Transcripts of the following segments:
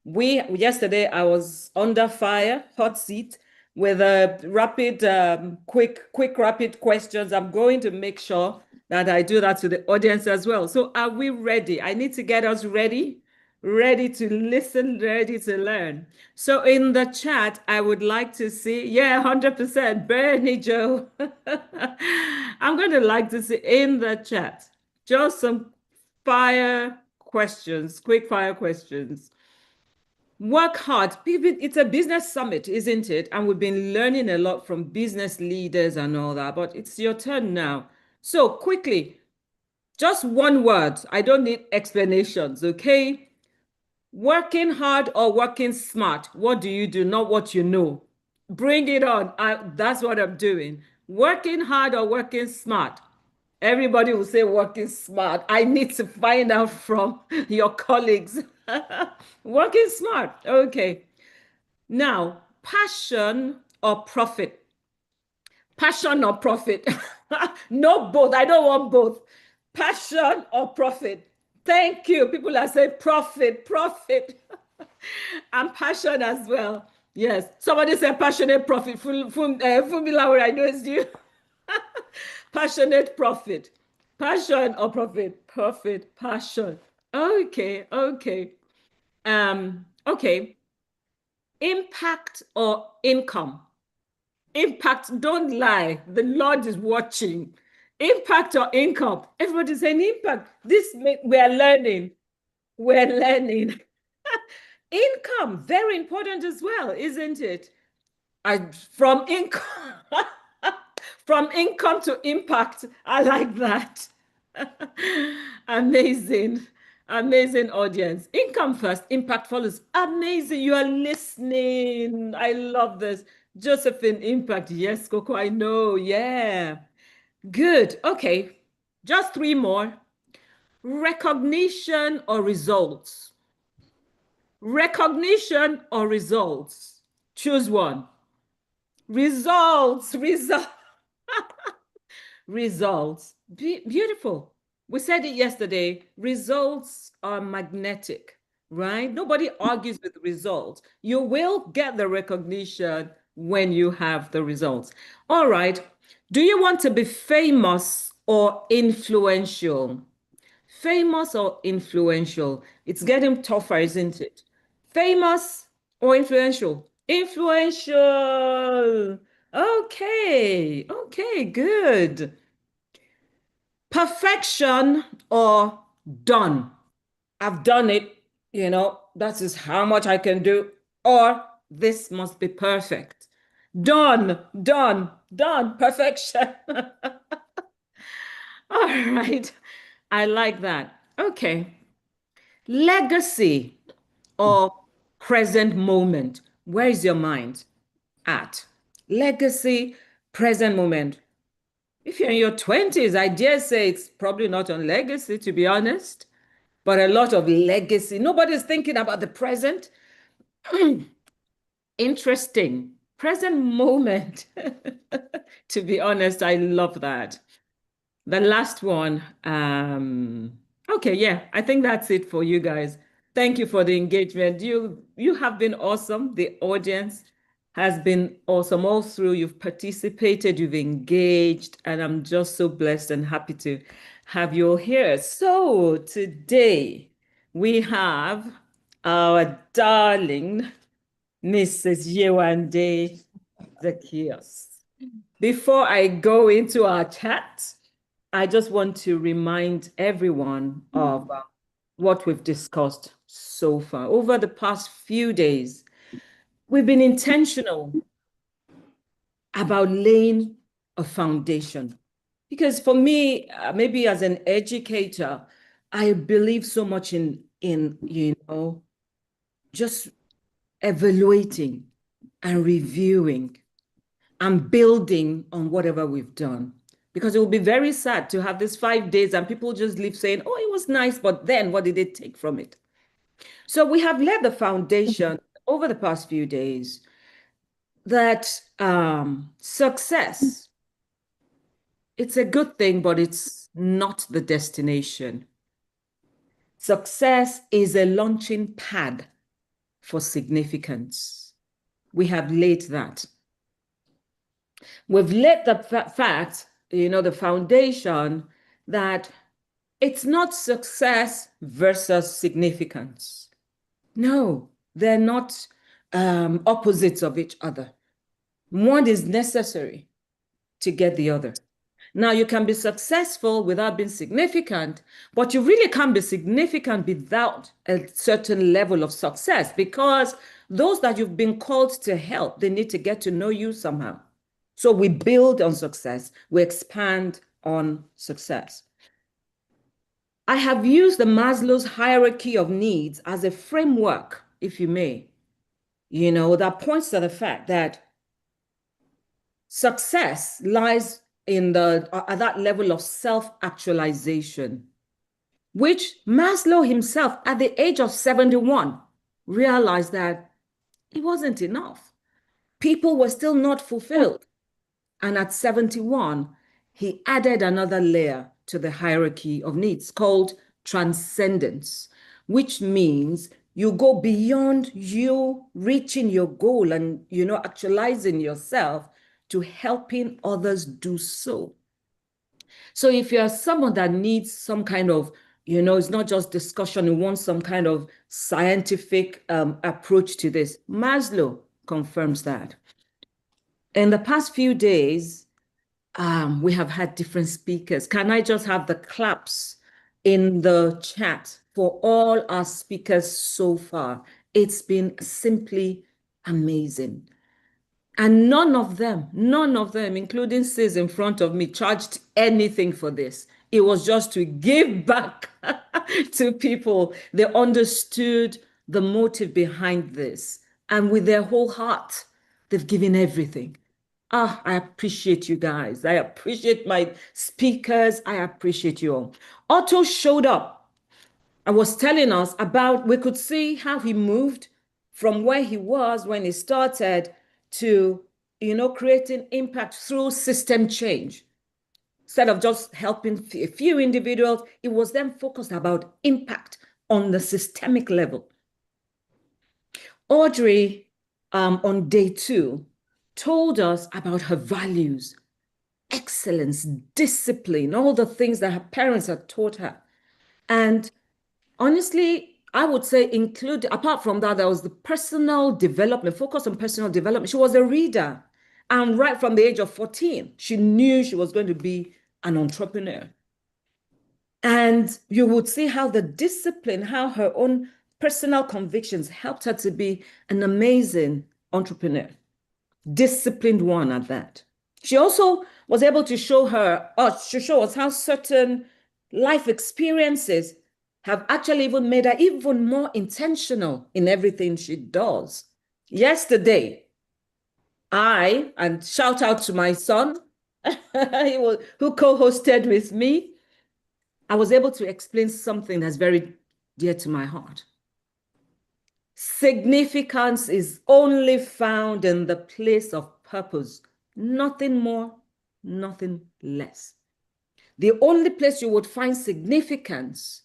Yesterday I was under fire, hot seat, with a rapid, quick, rapid questions. I'm going to make sure that I do that to the audience as well. So are we ready? I need to get us ready, ready to listen, ready to learn. So in the chat, I would like to see, yeah, 100%, Bernie Joe. I'm going to like to see in the chat just some fire questions, quick fire questions. Work hard. It's a business summit, isn't it? And we've been learning a lot from business leaders and all that, but it's your turn now. So quickly, just one word. I don't need explanations, okay? Working hard or working smart? What do you do? Not what you know. Bring it on. That's what I'm doing. Working hard or working smart? Everybody will say working smart. I need to find out from your colleagues. Working smart. Okay. Now, passion or profit? Passion or profit? No, both. I don't want both. Passion or profit? Thank you. People are saying profit, profit. And passion as well. Yes. Somebody said passionate profit. Fumila, I know it's you. Passionate profit. Passion or profit? Profit, passion. Okay, okay. Okay. Impact or income? Impact, don't lie. The Lord is watching. Impact or income? Everybody's saying impact. We are learning. We're learning. Income, very important as well, isn't it? From income from income to impact. I like that. Amazing. Amazing audience. Income first, impact follows. Amazing. You are listening. I love this. Josephine, impact. Yes, Coco, I know. Yeah. Good. Okay. Just three more. Recognition or results? Recognition or results? Choose one. Results, results, results. Beautiful. We said it yesterday. Results are magnetic, right? Nobody argues with results. You will get the recognition when you have the results. All right. Do you want to be famous or influential? Famous or influential? It's getting tougher, isn't it? Famous or influential? Influential. Okay. Okay, good. Perfection or done? I've done it, that is how much I can do, or this must be perfect. Done, done, done, perfection. All right. I like that. Okay. Legacy or present moment? Where is your mind at? Legacy, present moment. If you're in your 20s, I dare say it's probably not on legacy, to be honest, but a lot of legacy. Nobody's thinking about the present. Interesting. Present moment. To be honest, I love that. The last one. Okay, yeah, I think that's it for you guys. Thank you for the engagement. You have been awesome. The audience has been awesome all through. You've participated, you've engaged, and I'm just so blessed and happy to have you all here. So today we have our darling Mrs. Yewande Zacchaeus. Before I go into our chat, I just want to remind everyone of what we've discussed so far. Over the past few days, we've been intentional about laying a foundation. Because for me, maybe as an educator, I believe so much in just evaluating and reviewing and building on whatever we've done. Because it will be very sad to have this 5 days and people just leave saying, oh, it was nice, but then what did they take from it? So we have laid the foundation over the past few days that success, it's a good thing, but it's not the destination. Success is a launching pad for significance. We have laid that. We've laid the fact, the foundation that it's not success versus significance. No, they're not opposites of each other. One is necessary to get the other. Now, you can be successful without being significant, but you really can't be significant without a certain level of success, because those that you've been called to help, they need to get to know you somehow. So we build on success, we expand on success. I have used the Maslow's hierarchy of needs as a framework, if you may, that points to the fact that success lies in at that level of self-actualization, which Maslow himself, at the age of 71, realized that it wasn't enough. People were still not fulfilled. And at 71, he added another layer to the hierarchy of needs called transcendence, which means you go beyond you reaching your goal and, actualizing yourself to helping others do so. So if you're someone that needs some kind of, it's not just discussion, you want some kind of scientific approach to this, Maslow confirms that. In the past few days, we have had different speakers. Can I just have the claps in the chat for all our speakers so far? It's been simply amazing. And none of them, including Sis in front of me, charged anything for this. It was just to give back to people. They understood the motive behind this. And with their whole heart, they've given everything. I appreciate you guys. I appreciate my speakers. I appreciate you all. Otto showed up and was telling us about, we could see how he moved from where he was when he started to, creating impact through system change. Instead of just helping a few individuals, it was then focused about impact on the systemic level. Audrey, on day 2, told us about her values, excellence, discipline, all the things that her parents had taught her. And honestly, I would say apart from that, there was the personal development, focus on personal development. She was a reader. And right from the age of 14, she knew she was going to be an entrepreneur. And you would see how the discipline, how her own personal convictions helped her to be an amazing entrepreneur. Disciplined one at that. She also was able to show us how certain life experiences have actually even made her even more intentional in everything she does. Yesterday, and shout out to my son, who co-hosted with me, I was able to explain something that's very dear to my heart. Significance is only found in the place of purpose, nothing more, nothing less. The only place you would find significance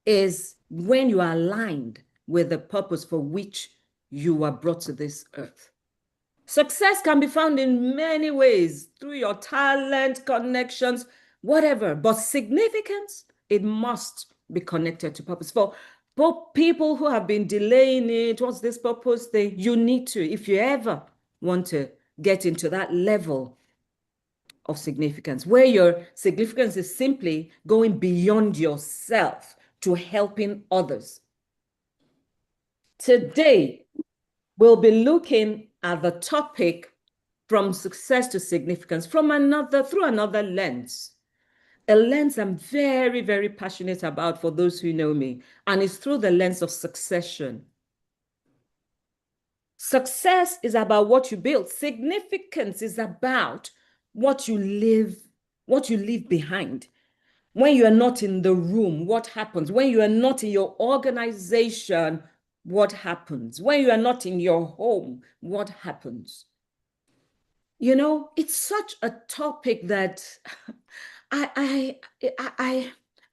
is when you are aligned with the purpose for which you were brought to this earth. Success can be found in many ways, through your talent, connections, whatever, but significance, it must be connected to purpose. For both people who have been delaying it, what's this purpose thing? You need to, if you ever want to get into that level of significance, where your significance is simply going beyond yourself to helping others. Today, we'll be looking at the topic from success to significance through another lens. A lens I'm very, very passionate about, for those who know me, and it's through the lens of succession. Success is about what you build. Significance is about what you leave behind. When you are not in the room, what happens? When you are not in your organization, what happens? When you are not in your home, what happens? It's such a topic that I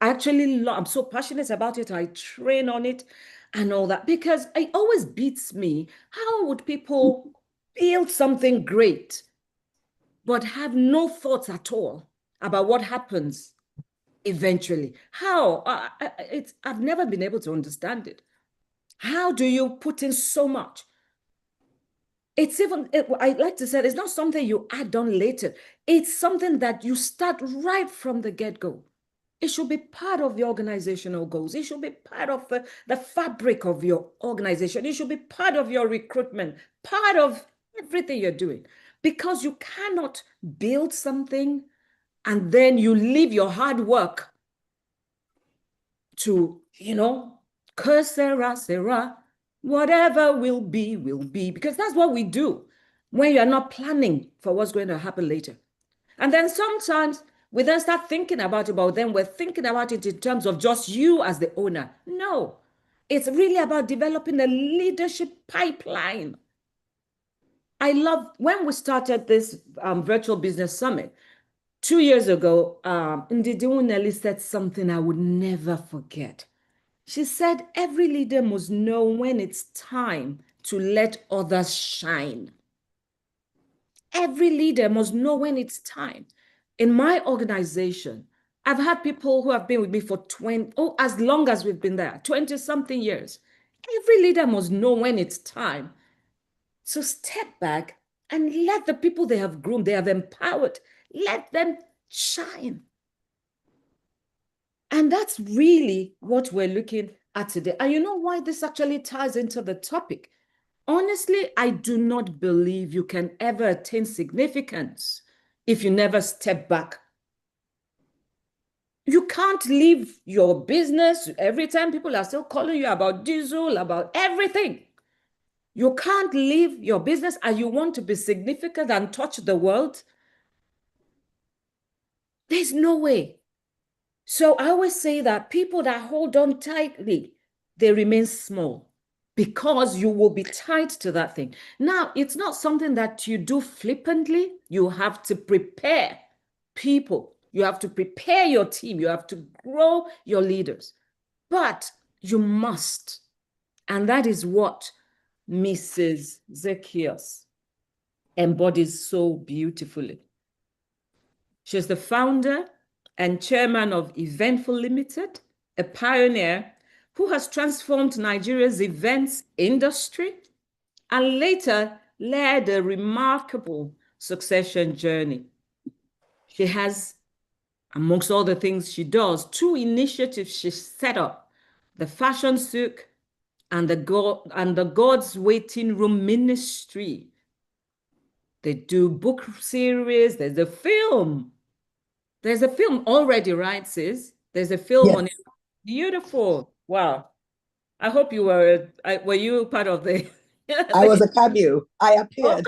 actually love. I'm so passionate about it. I train on it. and all that, because it always beats me. How would people build something great but have no thoughts at all about what happens eventually? How? I've never been able to understand it. How do you put in so much? It's even, I like to say, it's not something you add on later. It's something that you start right from the get-go. It should be part of the organizational goals. It should be part of the fabric of your organization. It should be part of your recruitment, part of everything you're doing. Because you cannot build something and then you leave your hard work to, curse Sarah, whatever will be, will be. Because that's what we do when you're not planning for what's going to happen later. And then sometimes we then start thinking about it, but then we're thinking about it in terms of just you as the owner. No, it's really about developing a leadership pipeline. I love when we started this virtual business summit 2 years ago. Ndidi Nelly said something I would never forget. She said, every leader must know when it's time to let others shine. Every leader must know when it's time. In my organization, I've had people who have been with me for as long as we've been there, 20 something years. Every leader must know when it's time. So step back and let the people they have groomed, they have empowered, let them shine. And that's really what we're looking at today. And you know why this actually ties into the topic? Honestly, I do not believe you can ever attain significance if you never step back. You can't leave your business every time people are still calling you about diesel, about everything. You can't leave your business and you want to be significant and touch the world. There's no way. So I always say that people that hold on tightly, they remain small because you will be tied to that thing. Now, it's not something that you do flippantly. You have to prepare people. You have to prepare your team. You have to grow your leaders. But you must. And that is what Mrs. Zacchaeus embodies so beautifully. She's the founder and chairman of Eventful Ltd, a pioneer who has transformed Nigeria's events industry and later led a remarkable succession journey. She has, amongst all the things she does, two initiatives she set up: the Fashion Souk and the God's Waiting Room Ministry. They do book series. There's a film. There's a film already, right, sis? There's a film on it. Yes, Beautiful. Wow. I hope you were you part of the, I was the a cameo. I oh, appeared.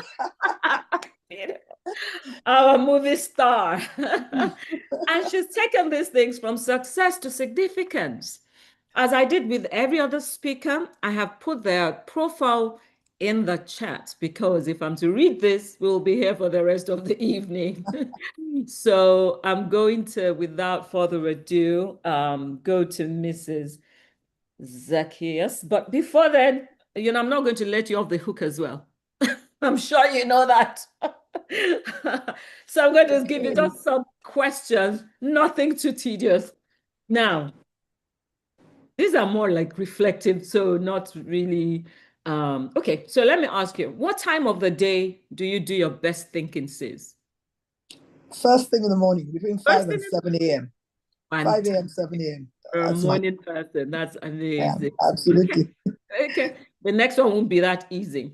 our movie star. And she's taken these things from success to significance. As I did with every other speaker, I have put their profile in the chat because if I'm to read this, we'll be here for the rest of the evening. So I'm going to, without further ado, go to Mrs. Zacchaeus. But before then, I'm not going to let you off the hook as well. I'm sure you know that. So I'm going to give you Okay. just some questions, nothing too tedious. Now, these are more like reflective, so not really. Okay, so let me ask you, what time of the day do you do your best thinking, sis? First thing in the morning, between First 5 thing and in 7 a.m. the 5 fantastic. a.m., 7 a.m. You're a That's my morning person. That's time. amazing. Okay, Absolutely. okay. The next one won't be that easy.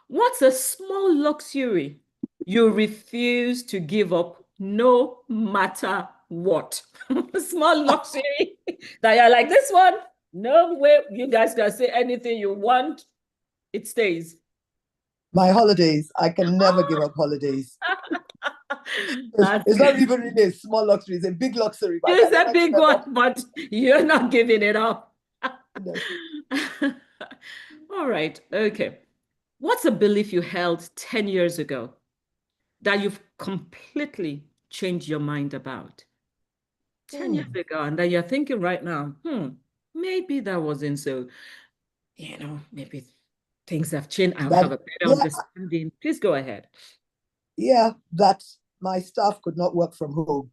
What's a small luxury you refuse to give up no matter what? Small luxury that you're like, this one, no way, you guys can say anything you want, it stays. My holidays, I can never give up holidays. That's It's not good. even really a small luxury, it's a big luxury, but I can It's a never give big them up. one, but you're not giving it up. No. All right, okay. What's a belief you held 10 years ago that you've completely changed your mind about? 10 years Hmm. ago, and that you're thinking right now, maybe that wasn't so, maybe things have changed. I'll That, have a better yeah, understanding. Please go ahead. yeah, that my staff could not work from home.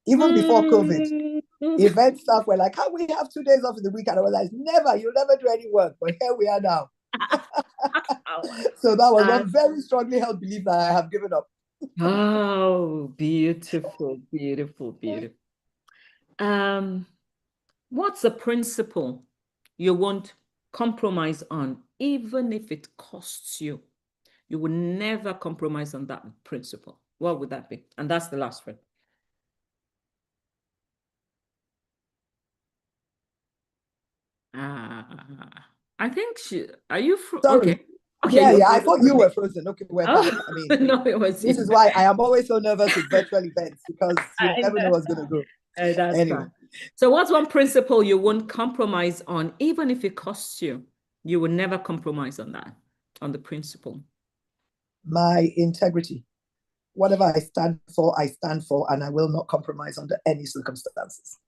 Even before COVID, Mm. event staff were like, "Can we have 2 days off in the week?" And I was like, "Never, you'll never do any work." But here we are now. So that was Uh, one very strongly held belief that I have given up. oh, beautiful, beautiful, beautiful. Um, what's a principle you won't compromise on, even if it costs you? You will never compromise on that principle. What would that be? And that's the last one. I think are you, Sorry. okay. Okay, Yeah, you're yeah. I frozen thought for you me. were frozen. Okay, we're back. Oh, I mean, no, it was this you. is why I am always so nervous with virtual events because you I never know know. what's going to go. That's Anyway, fine. So what's one principle you won't compromise on, even if it costs you? You will never compromise on that, on the principle. my integrity. Whatever I stand for, and I will not compromise under any circumstances.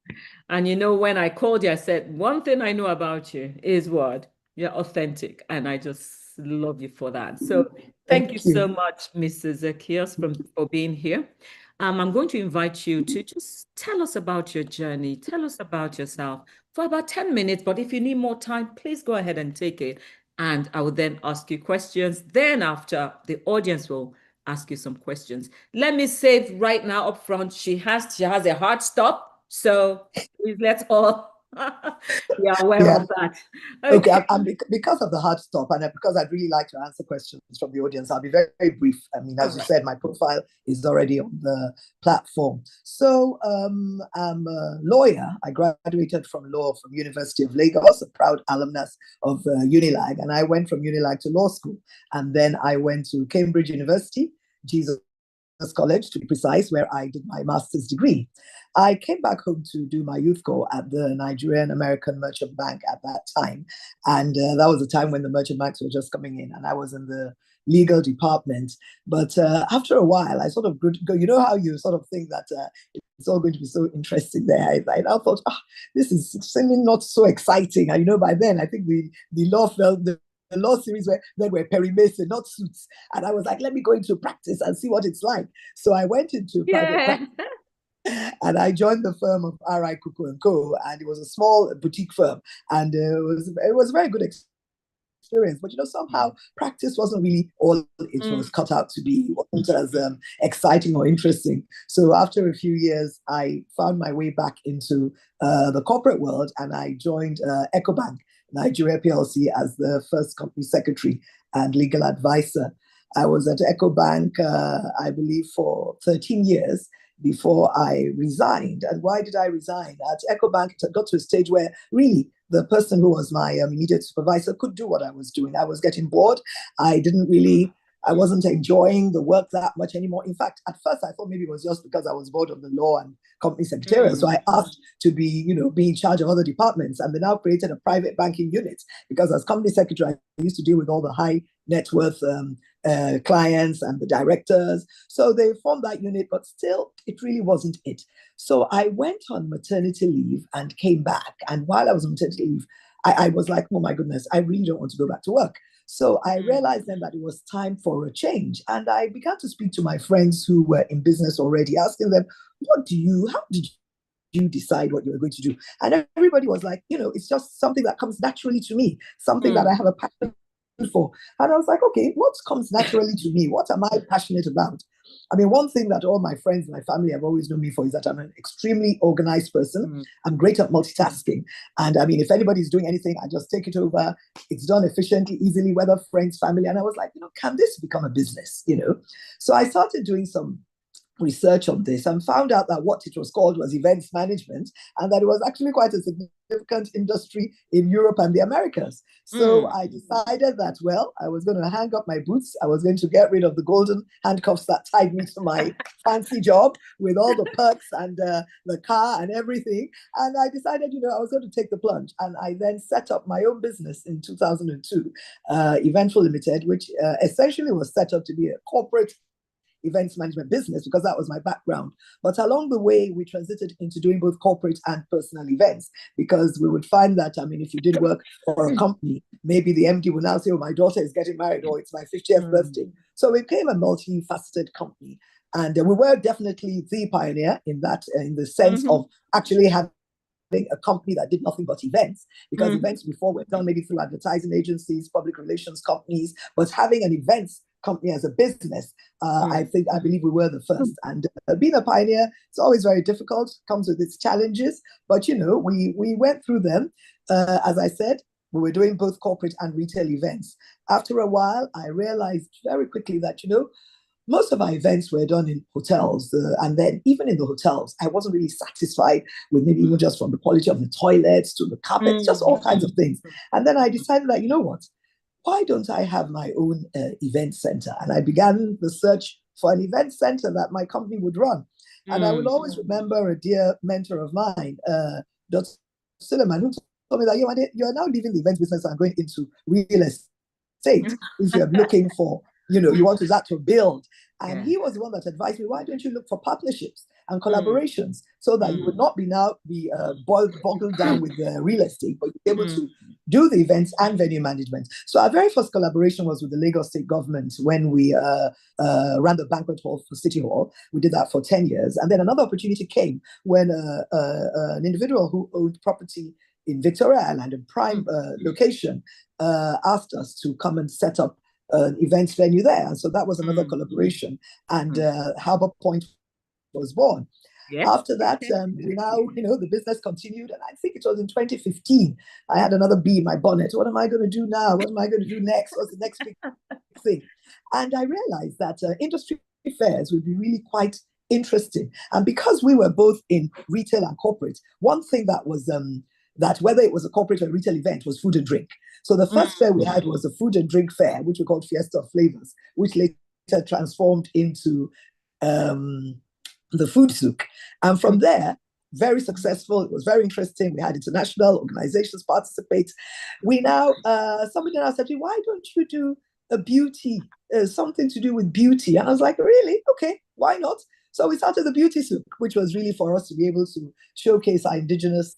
And when I called you, I said, one thing I know about you is what? You're authentic. And I just love you for that. So thank you Thank so you. much, Mrs. Zakios, for being here. I'm going to invite you to just tell us about your journey. Tell us about yourself for about 10 minutes. But if you need more time, please go ahead and take it. And I will then ask you questions. Then after, the audience will ask you some questions. Let me say right now up front, she has a hard stop. So please let's all be aware Yeah. of that. Okay, Okay. because of the hard stop and because I'd really like to answer questions from the audience, I'll be very, very brief. I mean, All as you right. said, my profile is already on the platform. So I'm a lawyer. I graduated from law from University of Lagos, a proud alumnus of Unilag, and I went from Unilag to law school, and then I went to Cambridge University, Jesus College, to be precise, where I did my master's degree. I came back home to do my youth corps at the Nigerian American Merchant Bank at that time. And that was the time when the merchant banks were just coming in, and I was in the legal department. But after a while, I sort of go, you know how you sort of think that it's all going to be so interesting there. I now thought, this is seeming not so exciting. And by then, I think the law felt the law series were Perry Mason, not suits. And I was like, let me go into practice and see what it's like. So I went into private Yeah. practice and I joined the firm of R.I. Kuku and Co. And it was a small boutique firm. And it was a very good experience. But somehow practice wasn't really all it Mm. was cut out to be. It wasn't as exciting or interesting. So after a few years, I found my way back into the corporate world, and I joined EcoBank Nigeria PLC as the first company secretary and legal advisor. I was at EcoBank, I believe, for 13 years before I resigned. And why did I resign? At EcoBank, it got to a stage where really the person who was my immediate supervisor could do what I was doing. I was getting bored. I wasn't enjoying the work that much anymore. In fact, at first I thought maybe it was just because I was bored of the law and company secretarial. So Mm. I asked to be in charge of other departments, and they now created a private banking unit because as company secretary, I used to deal with all the high net worth clients and the directors. So they formed that unit, but still, it really wasn't it. So I went on maternity leave and came back. And while I was on maternity leave, I was like, oh my goodness, I really don't want to go back to work. So I realized then that it was time for a change. And I began to speak to my friends who were in business already, asking them, how did you decide what you were going to do? And everybody was like, it's just something that comes naturally to me, something that I Mm. have a passion for. And I was like, okay, what comes naturally to me? What am I passionate about? I mean, one thing that all my friends, my family have always known me for is that I'm an extremely organized person. Mm. I'm great at multitasking. And I mean, if anybody's doing anything, I just take it over. It's done efficiently, easily, whether friends, family. And I was like, can this become a business? So I started doing some research on this and found out that what it was called was events management, and that it was actually quite a significant industry in Europe and the Americas. So Mm. I decided that, well, I was going to hang up my boots. I was going to get rid of the golden handcuffs that tied me to my fancy job with all the perks and the car and everything. And I decided, I was going to take the plunge. And I then set up my own business in 2002, Eventful Ltd, which essentially was set up to be a corporate events management business because that was my background. But along the way, we transited into doing both corporate and personal events because we would find that, I mean, if you did work for a company, maybe the MD will now say, oh, my daughter is getting married or it's my 50th birthday. So we became a multifaceted company. And we were definitely the pioneer in that, in the sense of actually having a company that did nothing but events, because events before were done maybe through advertising agencies, public relations companies, but having an events company as a business, I believe we were the first. And being a pioneer, it's always very difficult, comes with its challenges, but we went through them. As I said, we were doing both corporate and retail events. After a while, I realized very quickly that, most of our events were done in hotels. And then even in the hotels, I wasn't really satisfied with maybe even just from the quality of the toilets to the carpets, just all kinds of things. And then I decided that, what? Why don't I have my own event center? And I began the search for an event center that my company would run. And I will always remember a dear mentor of mine, Dr. Suleiman, who told me that you're now leaving the event business and going into real estate if you're looking for, you want to start to build. And he was the one that advised me, why don't you look for partnerships and collaborations so that you would not be boggled down with the real estate, but you're able to do the events and venue management. So our very first collaboration was with the Lagos State government when we ran the banquet hall for City Hall. We did that for 10 years. And then another opportunity came when an individual who owned property in Victoria Island, a prime location, asked us to come and set up an events venue there. And so that was another collaboration. And Harbour Point was born. Yes. After that, we now, the business continued. And I think it was in 2015, I had another bee in my bonnet. What am I going to do now? What am I going to do next? What's the next big thing? And I realized that industry fairs would be really quite interesting. And because we were both in retail and corporate, one thing that was that whether it was a corporate or retail event was food and drink. So the first fair we had was a food and drink fair, which we called Fiesta of Flavors, which later transformed into the food souk. And from there, very successful. It was very interesting. We had international organizations participate. We now, somebody now said, why don't you do a beauty, something to do with beauty? And I was like, really? Okay, why not? So we started the beauty souk, which was really for us to be able to showcase our indigenous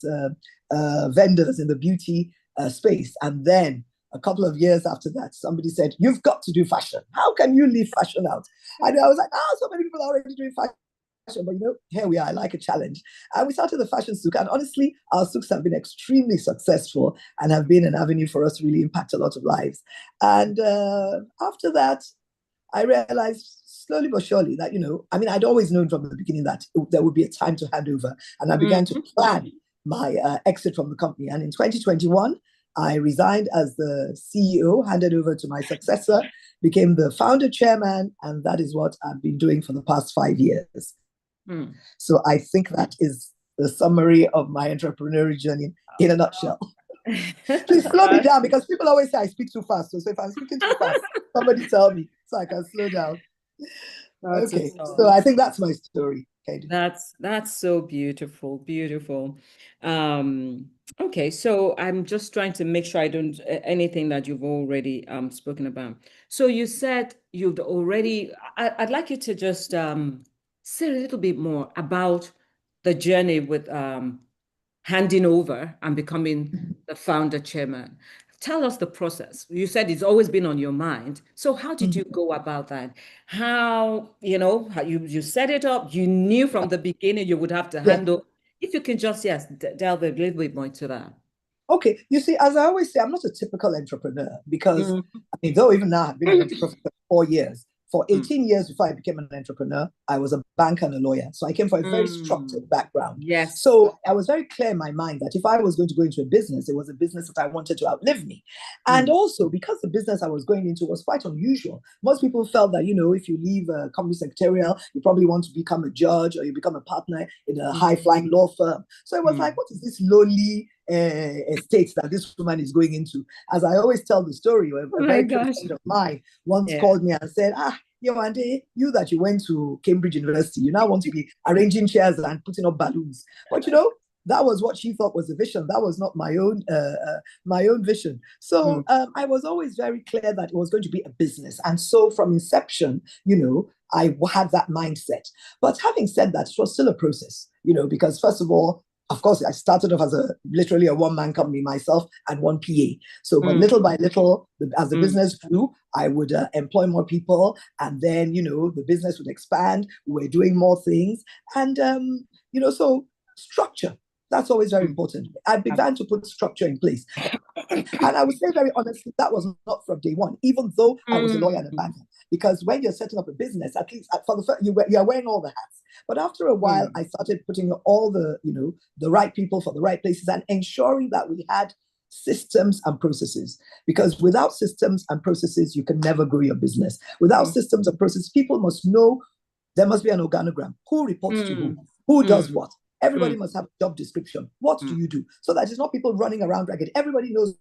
vendors in the beauty space. And then a couple of years after that, somebody said, you've got to do fashion. How can you leave fashion out? And I was like, so many people are already doing fashion, but here we are, I like a challenge. And we started the fashion souk. And honestly, our souks have been extremely successful and have been an avenue for us to really impact a lot of lives. And after that, I realized slowly but surely that, I'd always known from the beginning that there would be a time to hand over. And I began to plan my exit from the company. And in 2021, I resigned as the CEO, handed over to my successor, became the founder chairman, and that is what I've been doing for the past 5 years. So I think that is the summary of my entrepreneurial journey in a nutshell. Please slow me down because people always say I speak too fast. So if I'm speaking too fast, somebody tell me so I can slow down. Okay, so I think that's my story. Katie. That's so beautiful, beautiful. Okay, so I'm just trying to make sure I don't anything that you've already spoken about. So you said you'd already. I'd like you to just say a little bit more about the journey with handing over and becoming the founder chairman. Tell us the process. You said it's always been on your mind. So how did you go about that? How you set it up? You knew from the beginning you would have to handle. If you can just, delve a little bit more into that. Okay. You see, as I always say, I'm not a typical entrepreneur because, though even now I've been an entrepreneur for 4 years, for 18 years before I became an entrepreneur, I was a banker and a lawyer. So I came from a very structured background. Yes. So I was very clear in my mind that if I was going to go into a business, it was a business that I wanted to outlive me. And also because the business I was going into was quite unusual. Most people felt that, if you leave a company secretarial, you probably want to become a judge or you become a partner in a high-flying law firm. So it was like, what is this lowly estate that this woman is going into? As I always tell the story, a very good friend of mine once called me and said, Yewande, you that you went to Cambridge University, you now want to be arranging chairs and putting up balloons. But that was what she thought was a vision. That was not my own vision. So I was always very clear that it was going to be a business. And so from inception, I had that mindset. But having said that, it was still a process, because first of all, of course, I started off as literally a one-man company myself and one PA. So, but little by little, as the business grew, I would employ more people, and then the business would expand. We were doing more things, and so structure. That's always very important. I began to put structure in place, and I would say very honestly, that was not from day one. Even though I was a lawyer and a banker, because when you're setting up a business, at least for the first, you're wearing all the hats. But after a while, I started putting all the right people for the right places and ensuring that we had systems and processes. Because without systems and processes, you can never grow your business. Without systems and processes, people must know there must be an organogram. Who reports to who does what? Everybody must have a job description. What do you do? So that it's not people running around ragged. Everybody knows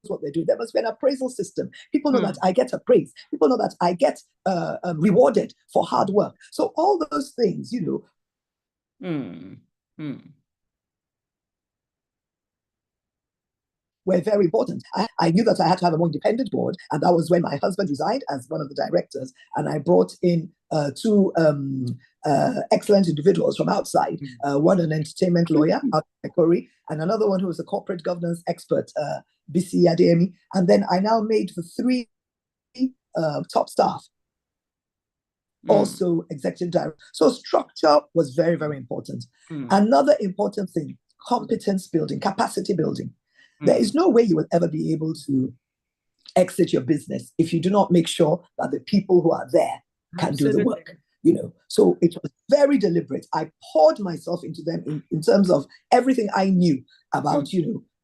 what they do. There must be an appraisal system. People know that I get appraised. People know that I get rewarded for hard work. So all those things, were very important. I knew that I had to have a more independent board, and that was when my husband resigned as one of the directors, and I brought in two excellent individuals from outside, one an entertainment lawyer, Corey, and another one who was a corporate governance expert, Bisi Ademi. And then I now made the three top staff also executive director. So structure was very, very important. Another important thing, competence building, capacity building. There is no way you will ever be able to exit your business if you do not make sure that the people who are there can do the work. So it was very deliberate. I poured myself into them in terms of everything I knew about,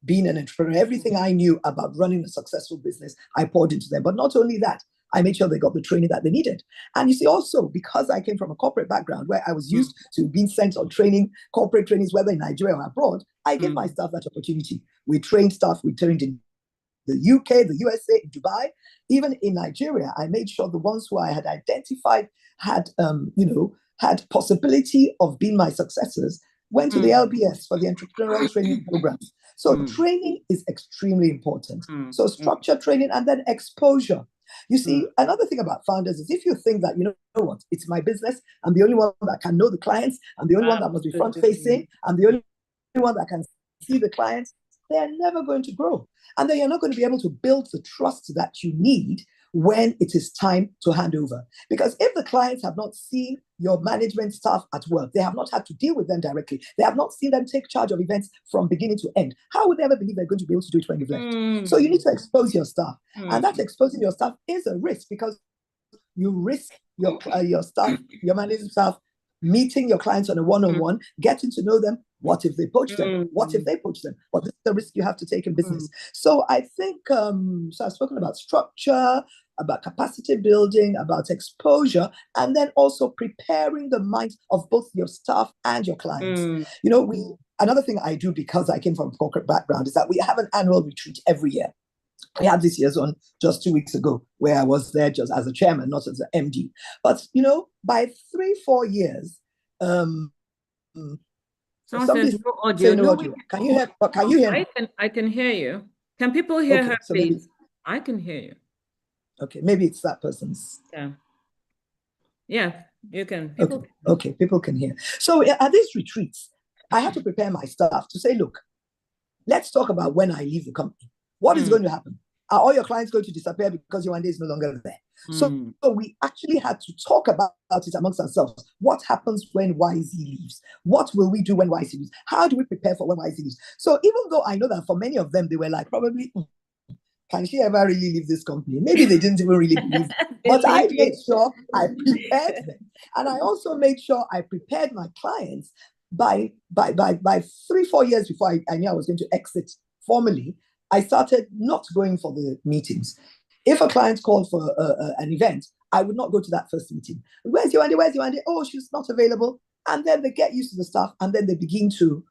being an entrepreneur, everything I knew about running a successful business, I poured into them. But not only that, I made sure they got the training that they needed. And you see, also, because I came from a corporate background where I was used to being sent on corporate trainings, whether in Nigeria or abroad, I gave my staff that opportunity. We trained staff, we trained in the UK, the USA, in Dubai, even in Nigeria. I made sure the ones who I had identified had possibility of being my successors went to the LBS for the entrepreneurial training programs. So training is extremely important. So structure training and then exposure. You see, another thing about founders is if you think that, what, it's my business, I'm the only one that can know the clients, I'm the only one that must be front-facing, I'm the only one that can see the clients, they're never going to grow. And then you're not going to be able to build the trust that you need when it is time to hand over. Because if the clients have not seen your management staff at work, they have not had to deal with them directly, they have not seen them take charge of events from beginning to end, how would they ever believe they're going to be able to do it when you've left? So you need to expose your staff. And that exposing your staff is a risk, because you risk your staff, your management staff, meeting your clients on a one-on-one, getting to know them. What if they poach them? What if they poach them? Well, this is the risk you have to take in business. So I think, so I've spoken about structure, about capacity building, about exposure, and then also preparing the minds of both your staff and your clients. Another thing I do, because I came from a corporate background, is that we have an annual retreat every year. I had this year's one just 2 weeks ago, where I was there just as a chairman, not as an MD. But, by 3-4 years, somebody's no audio. No audio. Can you hear? Can you hear me? I can hear you. Can people hear her, please? Maybe, I can hear you. Okay, maybe it's that person's. Yeah, you can. Okay, people can hear. So at these retreats, I have to prepare my staff to say, look, let's talk about when I leave the company. What is going to happen? Are all your clients going to disappear because Yewande is no longer there? So we actually had to talk about it amongst ourselves. What happens when YZ leaves? What will we do when YZ leaves? How do we prepare for when YZ leaves? So even though I know that for many of them, they were like, probably, can she ever really leave this company? Maybe they didn't even really believe it. But I made sure I prepared them. And I also made sure I prepared my clients by 3-4 years before I knew I was going to exit formally. I started not going for the meetings. If a client called for an event, I would not go to that first meeting. Where's Yewande? Where's Yewande? Oh, she's not available. And then they get used to the stuff, and then they begin to,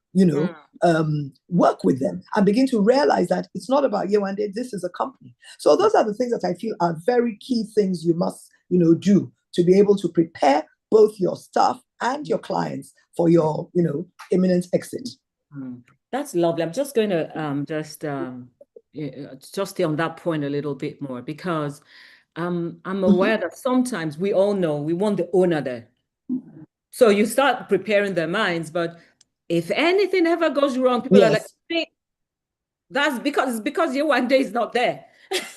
work with them and begin to realize that it's not about Yewande, this is a company. So those are the things that I feel are very key things you must, do to be able to prepare both your staff and your clients for your, imminent exit. Mm. That's lovely. I'm just going to just stay on that point a little bit more because I'm Mhm. aware that sometimes we all know we want the owner there. So you start preparing their minds, but if anything ever goes wrong, people are like, Yes. "Hey, that's because it's because you one day is not there."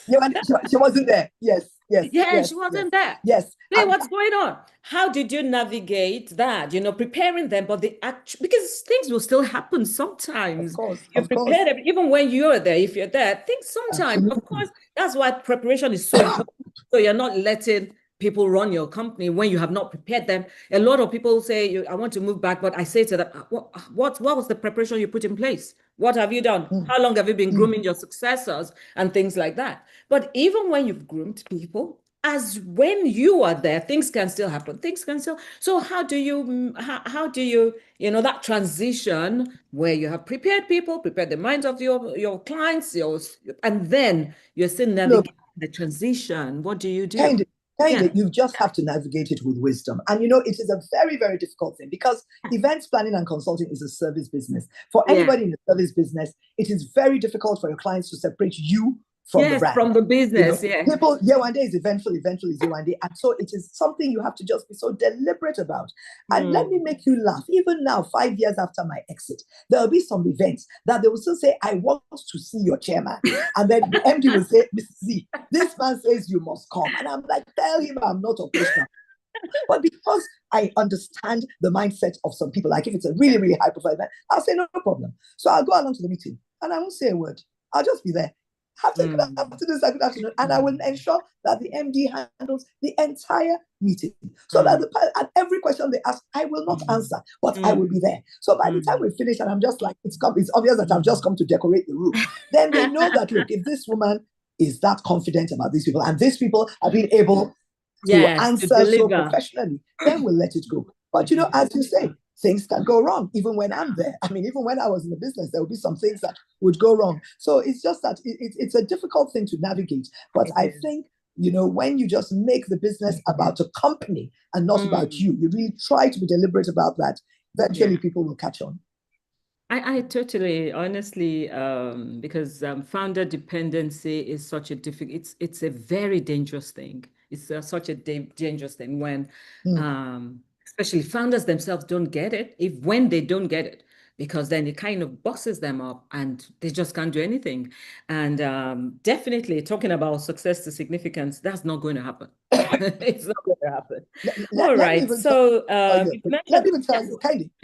Yeah, and she wasn't there. Yes, yes, Yeah, yes, she yes, wasn't there. yes. Hey, what's going on? How did you navigate that? Preparing them, but the actual because things will still happen Of sometimes. course, You of course. prepare them, even when you're there, if you're there, things sometimes, of Absolutely. course, that's why preparation is so important. So you're not letting people run your company when you have not prepared them. A lot of people say, I want to move back, but I say to them, what was the preparation you put in place? What have you done? Mm, How long have you been mm. grooming your successors and things like that? But even when you've groomed people, as when you are there, things can still happen. Things can still. So how do you, that transition where you have prepared people, prepared the minds of your clients, and then you're still Look, navigating the transition. What do you do? kind of, kind Yeah. of, you just have to navigate it with wisdom. And it is a very, very difficult thing because events planning and consulting is a service business. For Yeah. anybody in the service business, it is very difficult for your clients to separate you from the Yes, brand. from the business. Yeah. People, yeah, one day is eventful is one day. And so it is something you have to just be so deliberate about. And let me Mm. make you laugh. Even now, 5 years after my exit, there'll be some events that they will still say, I want to see your chairman. And then the MD will say, Mrs. Z, this man says you must come. And I'm like, tell him I'm not operational. But because I understand the mindset of some people, like if it's a really, really high profile event, I'll say no problem. So I'll go along to the meeting and I won't say a word. I'll just be there. Have a good Mm. afternoon, sir, good afternoon. And I will ensure that the MD handles the entire meeting. So that Mm. at every question they ask, I will not answer, but I will be Mm. there. So by the time Mm. we finish, and I'm just like, it's obvious that I've just come to decorate the room. Then they know that, look, if this woman is that confident about these people, and these people have been able to Yes, to answer so deliver. professionally, then we'll let it go. But as you say, things can go wrong even when I'm there. I mean, even when I was in the business, there would be some things that would go wrong. So it's just that it's a difficult thing to navigate. But It I is. think, when you just make the business about a company and not about Mm. you really try to be deliberate about that, Yeah. eventually people will catch on. I totally, honestly, because founder dependency is such a difficult, it's a very dangerous thing. It's such a dangerous thing when, Mm. especially founders themselves don't get it. If when they don't get it, because then it kind of bosses them up and they just can't do anything. And definitely talking about success to significance, that's not going to happen. It's not going to happen. All Let me right. even tell So you, you let me mentioned, even tell yes, you,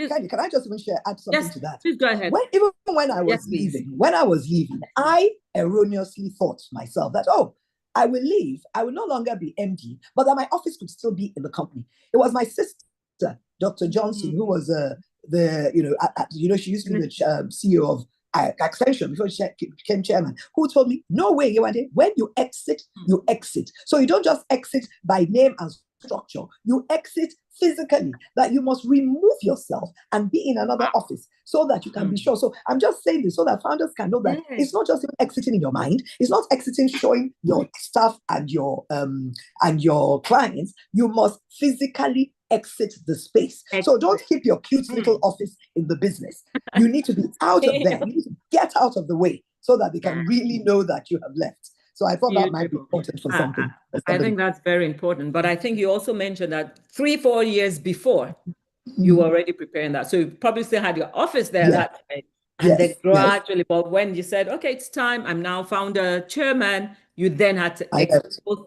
Candy, can I just even add something yes, to that? please go ahead. Even when I was Yes, please. leaving, I erroneously thought myself that, I will leave. I will no longer be MD, but that my office could still be in the company. It was my sister, Dr. Johnson, who was she used to be the CEO of Accenture before she became chairman, who told me, no way, when you exit. So you don't just exit by name and structure, you exit physically, that you must remove yourself and be in another office so that you can be Mm. sure. So I'm just saying this so that founders can know that it's Yes. not just exiting in your mind, it's not exiting showing your staff and your clients. You must physically exit the space. So don't Excellent. keep your cute little Mm. office in the business. You need to be out of there. You need to get out of the way so that they Yeah, can really know that you have left. So I thought that might be beautiful. important for I, I, for I somebody. think that's very important. But I think you also mentioned that 3, 4 years before, you were Mm. already preparing that. So you probably still had your office there Yeah. that time. And then Yes. Yes. gradually, but when you said, okay, it's time, I'm now founder chairman, you then had to I exit left both,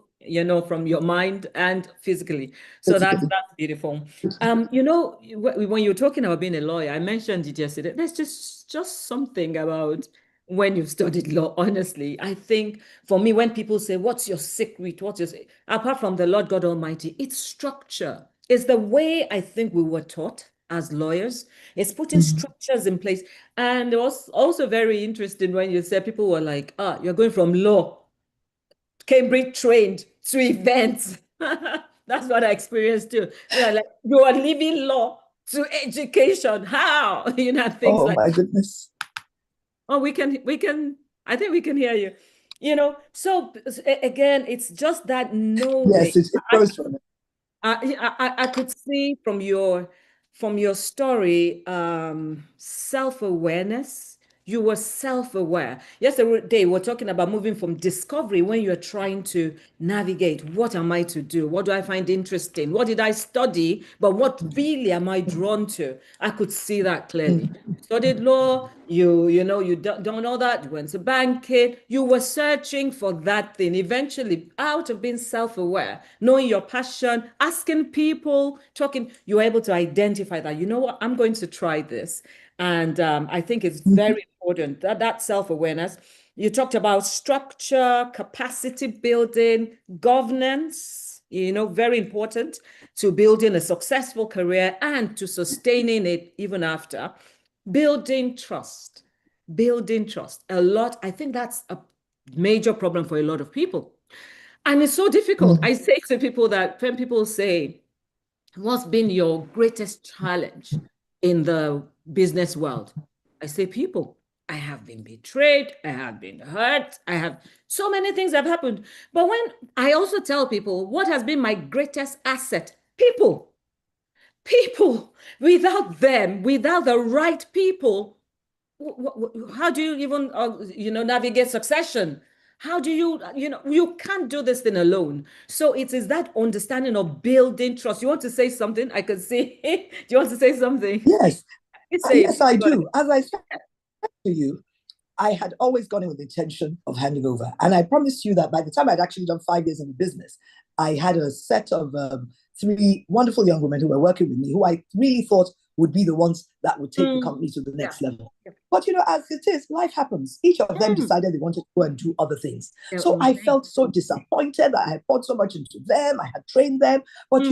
from your mind and physically. So that's physically. that's beautiful. When you were talking about being a lawyer, I mentioned it yesterday. There's just something about when you've studied law, honestly. I think for me, when people say, what's your secret? What's your apart from the Lord God Almighty, it's structure. It's the way I think we were taught as lawyers. It's putting Mhm. structures in place. And it was also very interesting when you said people were like, you're going from law, Cambridge trained to events. That's what I experienced too. Like you are leaving law to education. How? Things Oh like, my goodness. oh, I think we can hear you. So again, it's just that knowing. Yes, it I, grows from it. I could see from your from your story, self-awareness. You were self-aware. Yesterday, we're talking about moving from discovery when you're trying to navigate. What am I to do? What do I find interesting? What did I study? But what really am I drawn to? I could see that clearly. Studied law, you don't know that. You went to banking. You were searching for that thing. Eventually, out of being self-aware, knowing your passion, asking people, talking, you were able to identify that, you know what, I'm going to try this. And I think it's very important that self-awareness. You talked about structure, capacity building, governance, very important to building a successful career and to sustaining it even after. Building trust, building trust. A lot, I think that's a major problem for a lot of people. And it's so difficult. I say to people that when people say, what's been your greatest challenge in the business world? I say, people. I have been betrayed. I have been hurt. I have so many things have happened. But when I also tell people, what has been my greatest asset? People. People. Without them, without the right people, how do you even, navigate succession? How do you can't do this thing alone. So it is that understanding of building trust. You want to say something? I can see. Do you want to say something? Yes, You say it. yes, I do. As I said to you, I had always gone in with the intention of handing over. And I promised you that by the time I'd actually done 5 years in the business, I had a set of three wonderful young women who were working with me, who I really thought would be the ones that would take the company to the next level. But, as it is, life happens. Each of them decided they wanted to go and do other things. So I felt so disappointed that I had poured so much into them. I had trained them. But,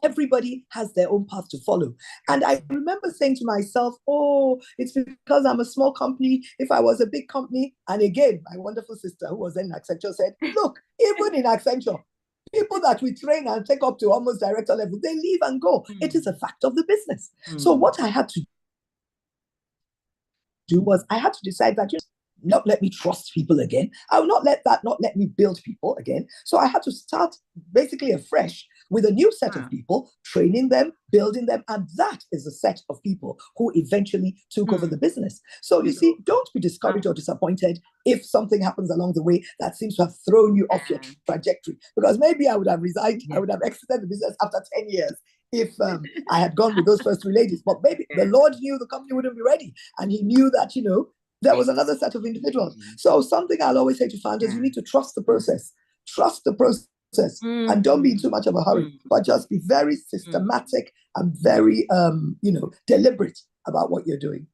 everybody has their own path to follow. And I remember saying to myself, oh, it's because I'm a small company. If I was a big company, and again, my wonderful sister who was in Accenture said, look, even in Accenture, people that we train and take up to almost director level, they leave and go. It is a fact of the business. So what I had to do was I had to decide that not let me trust people again. I will not let me build people again. So I had to start basically afresh with a new set of people, training them, building them. And that is a set of people who eventually took over the business. So you see, don't be discouraged or disappointed if something happens along the way that seems to have thrown you off your trajectory. Because maybe I would have resigned, I would have exited the business after 10 years if I had gone with those first three ladies. But maybe the Lord knew the company wouldn't be ready. And he knew that, there was another set of individuals. So something I'll always say to founders, you need to trust the process. Trust the process. And don't be in too much of a hurry, but just be very systematic and very, deliberate about what you're doing.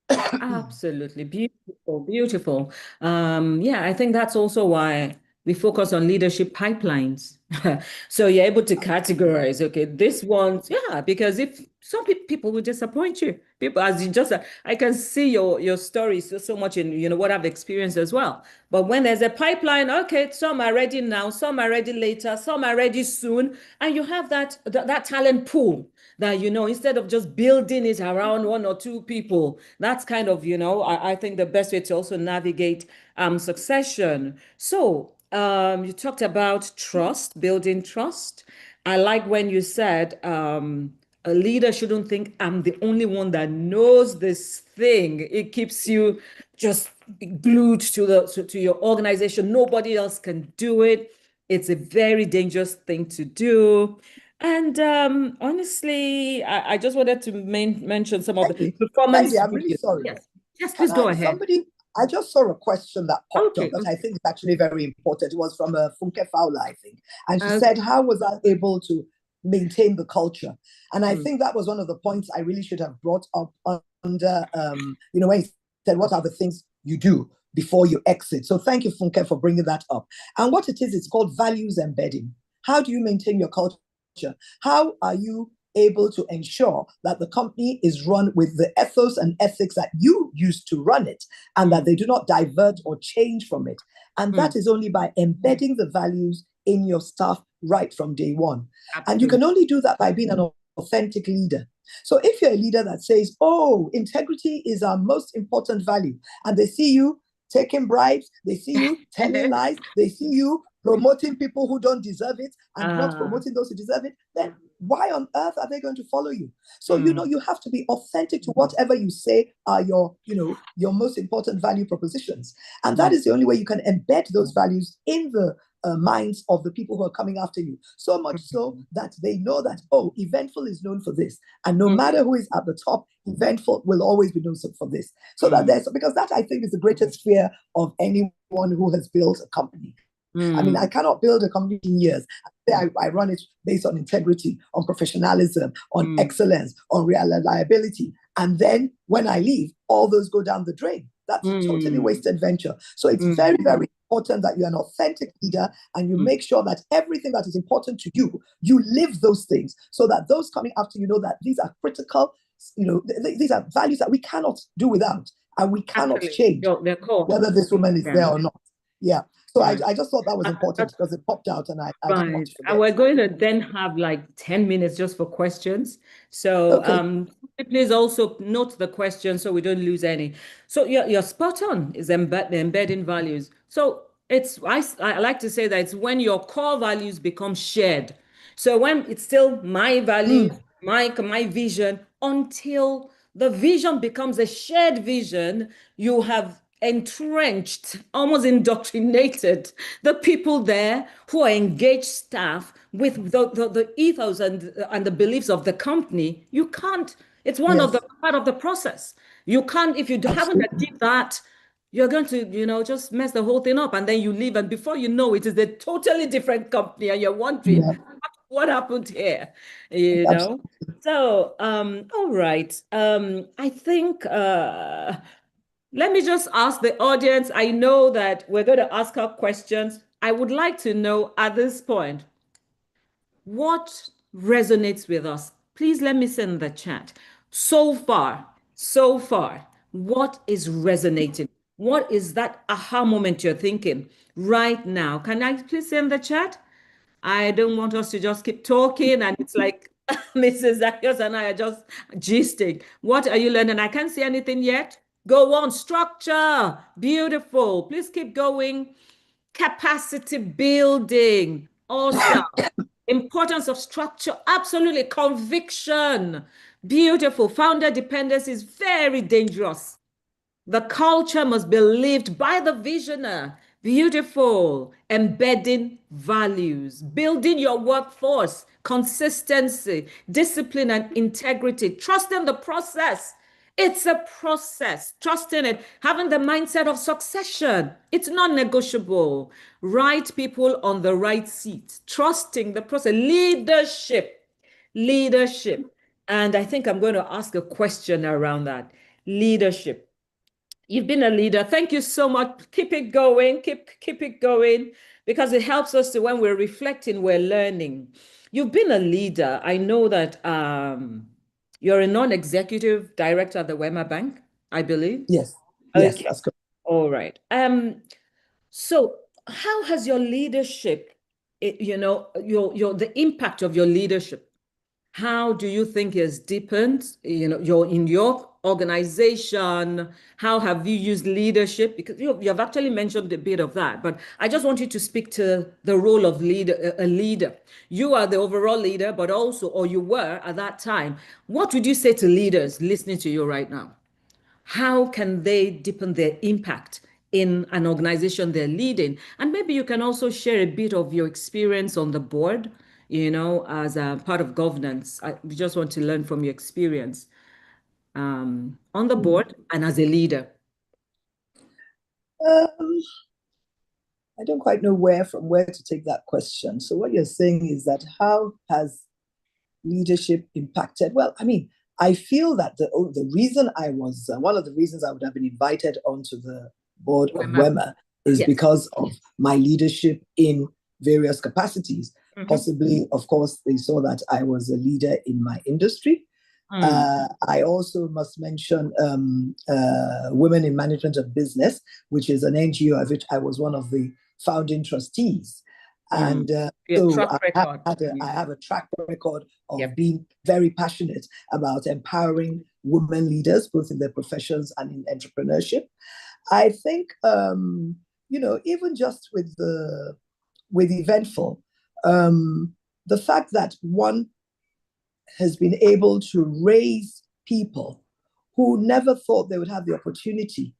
Absolutely. Beautiful, beautiful. Yeah, I think that's also why we focus on leadership pipelines. So you're able to categorize, okay, this one's, yeah, because if some people will disappoint you. People, as you just, I can see your story so much in, what I've experienced as well. But when there's a pipeline, okay, some are ready now, some are ready later, some are ready soon. And you have that talent pool that, instead of just building it around one or two people, that's kind of, I think the best way to also navigate succession. So you talked about trust, building trust. I like when you said a leader shouldn't think I'm the only one that knows this thing. It keeps you just glued to your organization. Nobody else can do it. It's a very dangerous thing to do. And honestly, I just wanted to mention some of the performance. I'm really sorry. Yes, please go ahead. I just saw a question that popped Okay. up that I think is actually very important. It was from Funke Fowler, I think. And she said, how was I able to maintain the culture? And I think that was one of the points I really should have brought up under, when he said, what are the things you do before you exit? So thank you, Funke, for bringing that up. And what it is, it's called values embedding. How do you maintain your culture? How are you able to ensure that the company is run with the ethos and ethics that you used to run it, and that they do not divert or change from it? And that is only by embedding the values in your staff right from day one. Absolutely. And you can only do that by being an authentic leader. So if you're a leader that says, oh, integrity is our most important value, and they see you taking bribes, they see you telling lies, they see you promoting people who don't deserve it and not promoting those who deserve it, then why on earth are they going to follow you? So, you have to be authentic to whatever you say are your most important value propositions. And that is the only way you can embed those values in the minds of the people who are coming after you. So much so that they know that, oh, Eventful is known for this. And no matter who is at the top, Eventful will always be known for this. So that because that I think is the greatest fear of anyone who has built a company. I mean, I cannot build a company in years. I run it based on integrity, on professionalism, on excellence, on reliability. And then when I leave, all those go down the drain. That's a totally wasted venture. So it's very, very important that you're an authentic leader and you make sure that everything that is important to you, you live those things so that those coming after you know that these are critical, these are values that we cannot do without and we cannot change whether this woman is there or not. Yeah. So I just thought that was important because it popped out and I didn't want to forget. And we're going to then have like 10 minutes just for questions. So please also note the questions so we don't lose any. So you're spot on, is embedding values. So I like to say that it's when your core values become shared. So when it's still my values, my vision, until the vision becomes a shared vision, you have entrenched, almost indoctrinated the people there who are engaged staff with the ethos and the beliefs of the company. You can't, it's one of the part of the process. You can't, if you haven't achieved that, you're going to, just mess the whole thing up. And then you leave. And before you know it is a totally different company. And you're wondering, what happened here? So, all right. I think let me just ask the audience. I know that we're going to ask our questions. I would like to know at this point, what resonates with us? Please let me send the chat. So far, what is resonating? What is that aha moment you're thinking right now? Can I please send the chat? I don't want us to just keep talking and it's like Mrs. Zacchaeus and I are just gisting. What are you learning? I can't see anything yet. Go on. Structure. Beautiful. Please keep going. Capacity building. Awesome. Importance of structure. Absolutely. Conviction. Beautiful. Founder dependence is very dangerous. The culture must be lived by the visioner. Beautiful. Embedding values, building your workforce, consistency, discipline, and integrity. Trust in the process. It's a process. Trust in it. Having the mindset of succession. It's non negotiable. Right people on the right seat. Trusting the process. Leadership. Leadership. And I think I'm going to ask a question around that. Leadership. You've been a leader. Thank you so much. Keep it going. Keep it going because it helps us to when we're reflecting, we're learning. You've been a leader. I know that you're a non-executive director at the Wema Bank, I believe. Yes. Yes, Okay. that's correct. All right. So how has your leadership, the impact of your leadership, how do you think has deepened, in your organization? How have you used leadership? Because you've actually mentioned a bit of that, but I just want you to speak to the role of a leader. You are the overall leader, but also, or you were at that time. What would you say to leaders listening to you right now? How can they deepen their impact in an organization they're leading? And maybe you can also share a bit of your experience on the board, as a part of governance. We just want to learn from your experience on the board and as a leader. I don't quite know from where to take that question. So what you're saying is that how has leadership impacted? Well, I mean, I feel that the reason I was one of the reasons I would have been invited onto the board of Wema is because of my leadership in various capacities. Possibly, of course, they saw that I was a leader in my industry. I also must mention Women in Management of Business, which is an NGO of which I was one of the founding trustees. And so I have a track record of being very passionate about empowering women leaders, both in their professions and in entrepreneurship. I think, even just with Eventful, the fact that one, has been able to raise people who never thought they would have the opportunity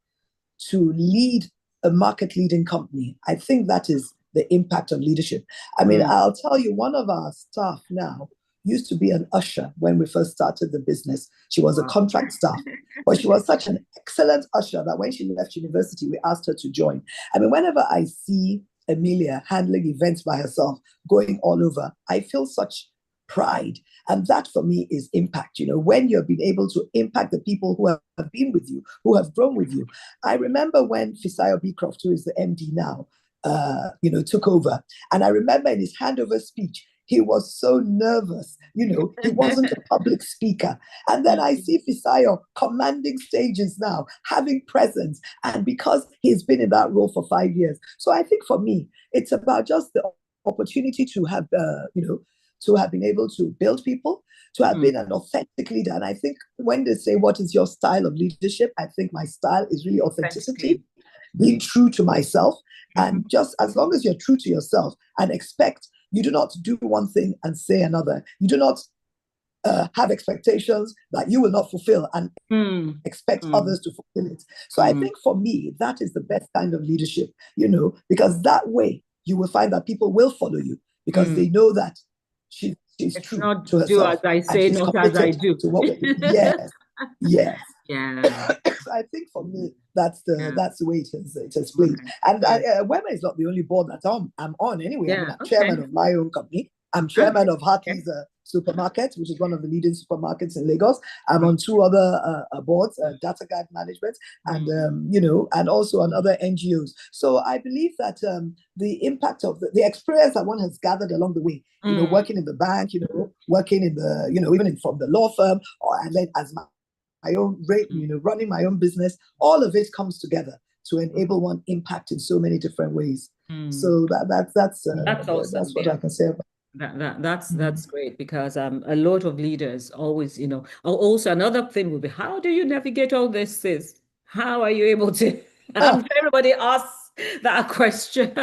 to lead a market leading company. I think that is the impact of leadership. I mean, I'll tell you, one of our staff now used to be an usher when we first started the business. She was a contract staff, but she was such an excellent usher that when she left university, we asked her to join. I mean, whenever I see Amelia handling events by herself, going all over, I feel such pride. And that for me is impact. You know, when you've been able to impact the people who have been with you, who have grown with you. I remember when Fisayo Beecroft, who is the MD now, took over. And I remember in his handover speech, he was so nervous. You know, he wasn't a public speaker. And then I see Fisayo commanding stages now, having presence. And because he's been in that role for 5 years. So I think for me, it's about just the opportunity to have, to have been able to build people, to have been an authentic leader. And I think when they say, what is your style of leadership? I think my style is really authenticity, being true to myself. And just as long as you're true to yourself and expect, you do not do one thing and say another. You do not have expectations that you will not fulfill and expect others to fulfill it. So I think for me, that is the best kind of leadership, you know, because that way you will find that people will follow you because they know that she's it's true not to herself. Do as I say, not as I do. To what yes, yes. Yeah. So I think for me, that's the way it has played. And Wema is not the only board that I'm on anyway. Yeah. I mean, I'm chairman of my own company. I'm chairman of Hartley's supermarket, which is one of the leading supermarkets in Lagos. I'm on 2 other boards, Data Guide Management, and and also on other NGOs. So I believe that the impact of the experience that one has gathered along the way, you know, working in the bank, you know, working in the, you know, even from the law firm, and then as my own, you know, running my own business, all of it comes together to enable one impact in so many different ways. So that's awesome. That's what I can say about. That's great because a lot of leaders always, you know, also another thing would be, how do you navigate all this, sis? How are you able to? I'm sure everybody asks that question.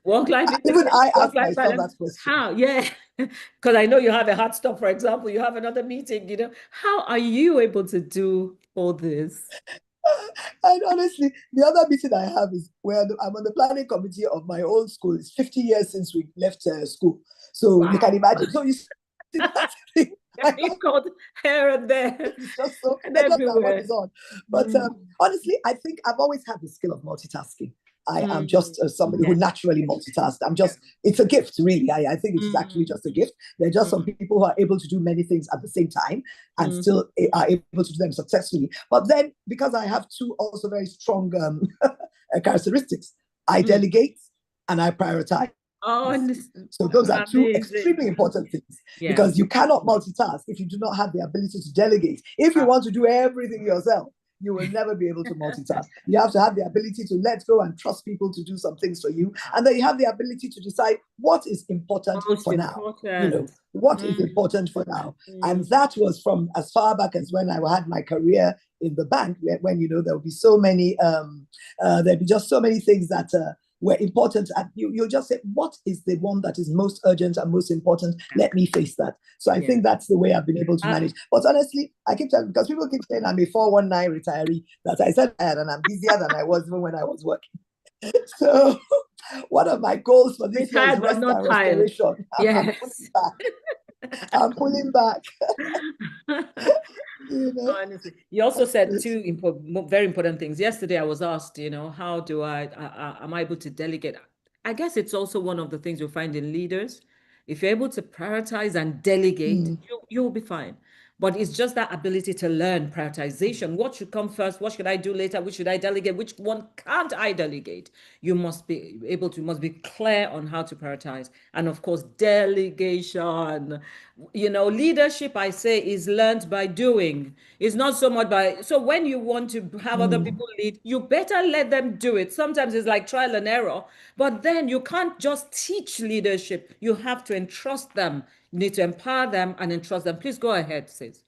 Work-life Even I ask work-life myself balance. that question. How? Yeah. Because I know you have a hard stop, for example, you have another meeting, you know. How are you able to do all this? And honestly, the other meeting I have is where I'm on the planning committee of my own school. It's 50 years since we left school. So you can imagine. So you see, that's the thing. You called here and there. It's just so And that's just what everywhere. is on. But honestly, I think I've always had the skill of multitasking. I am just somebody who naturally multitasks. It's a gift, really. I think it's actually just a gift. There are just some people who are able to do many things at the same time and still are able to do them successfully. But then, because I have 2 also very strong characteristics, I delegate and I prioritize. Oh, so those are amazing. 2 extremely important things because you cannot multitask if you do not have the ability to delegate. If you want to do everything yourself, you will never be able to multitask. You have to have the ability to let go and trust people to do some things for you. And then you have the ability to decide what is important for now. You know, what is important for now. And that was from as far back as when I had my career in the bank, when you know, there would be so many, there'd be just so many things that were important. And you just say, what is the one that is most urgent and most important? Let me face that. So I think that's the way I've been able to manage. But honestly, I keep telling, because people keep saying I'm a 419 retiree, that I said, and I'm busier than I was even when I was working. So one of my goals for this year is rest and restoration. Yes. I'm pulling back. You know? Honestly, you also said 2 very important things. Yesterday, I was asked, you know, how do am I able to delegate? I guess it's also one of the things you'll find in leaders. If you're able to prioritize and delegate, you'll be fine. But it's just that ability to learn prioritization. What should come first? What should I do later? Which should I delegate? Which one can't I delegate? You must be able to, must be clear on how to prioritize. And of course, delegation. You know, leadership, I say, is learned by doing. It's not so much by, so when you want to have other people lead, you better let them do it. Sometimes it's like trial and error, but then you can't just teach leadership. You have to entrust them. You need to empower them and entrust them. Please go ahead, sis.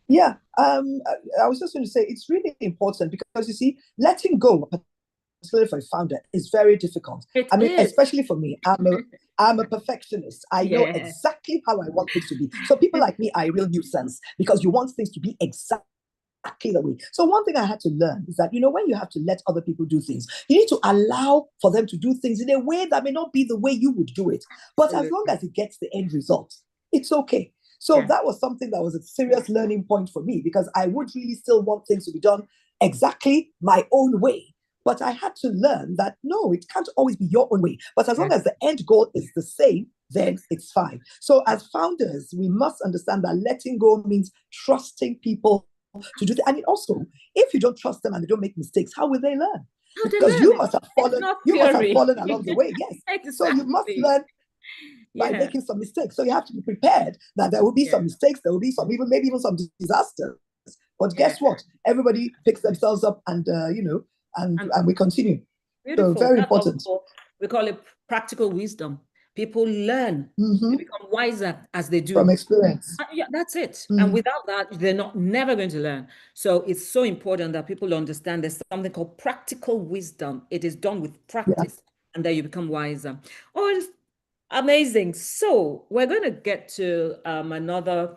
Yeah, I was just going to say it's really important because you see, letting go particularly for a founder, is very difficult. It I mean, is. especially for me, I'm a perfectionist. I know Yeah. exactly how I want things to be. So people like me are a real nuisance because you want things to be exactly the way. So one thing I had to learn is that, when you have to let other people do things, you need to allow for them to do things in a way that may not be the way you would do it. But as long Absolutely. as it gets the end result, it's okay. So Yeah. that was something that was a serious learning point for me, because I would really still want things to be done exactly my own way. But I had to learn that no, it can't always be your own way. But as long Yeah. as the end goal is the same, then Ex- it's fine. So as founders, we must understand that letting go means trusting people to do that. And it also, if you don't trust them and they don't make mistakes, how will they learn? How they Because learn. It's not you must have theory. fallen along the way. Yes. So you must Exactly. learn by Yeah. making some mistakes. So you have to be prepared that there will be Yeah. some mistakes, there will be some, even maybe even some disasters. But Yeah. guess what? Everybody picks themselves up and And and we continue. So beautiful. very That's what important. we call it practical wisdom. People learn to Mm-hmm. become wiser as they From do. experience. Yeah, that's it. And Mm. without that, they're not never going to learn. So it's so important that people understand there's something called practical wisdom. It is done with Yeah. practice, and then you become wiser. Oh, it's amazing. So we're going to get to another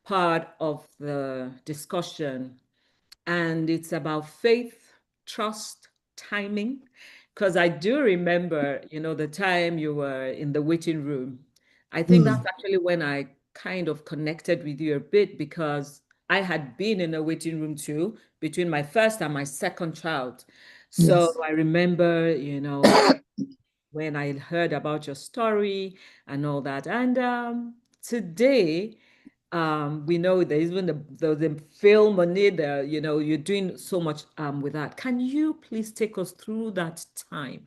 part of the discussion, and it's about faith, trust, timing. Because I do remember, the time you were in the waiting room. I think that's Mm. actually when I kind of connected with you a bit, because I had been in a waiting room too between my first and my second child. So Yes. I remember, when I heard about your story and all that. And today, we know there's even the film on it, you're doing so much with that. Can you please take us through that time?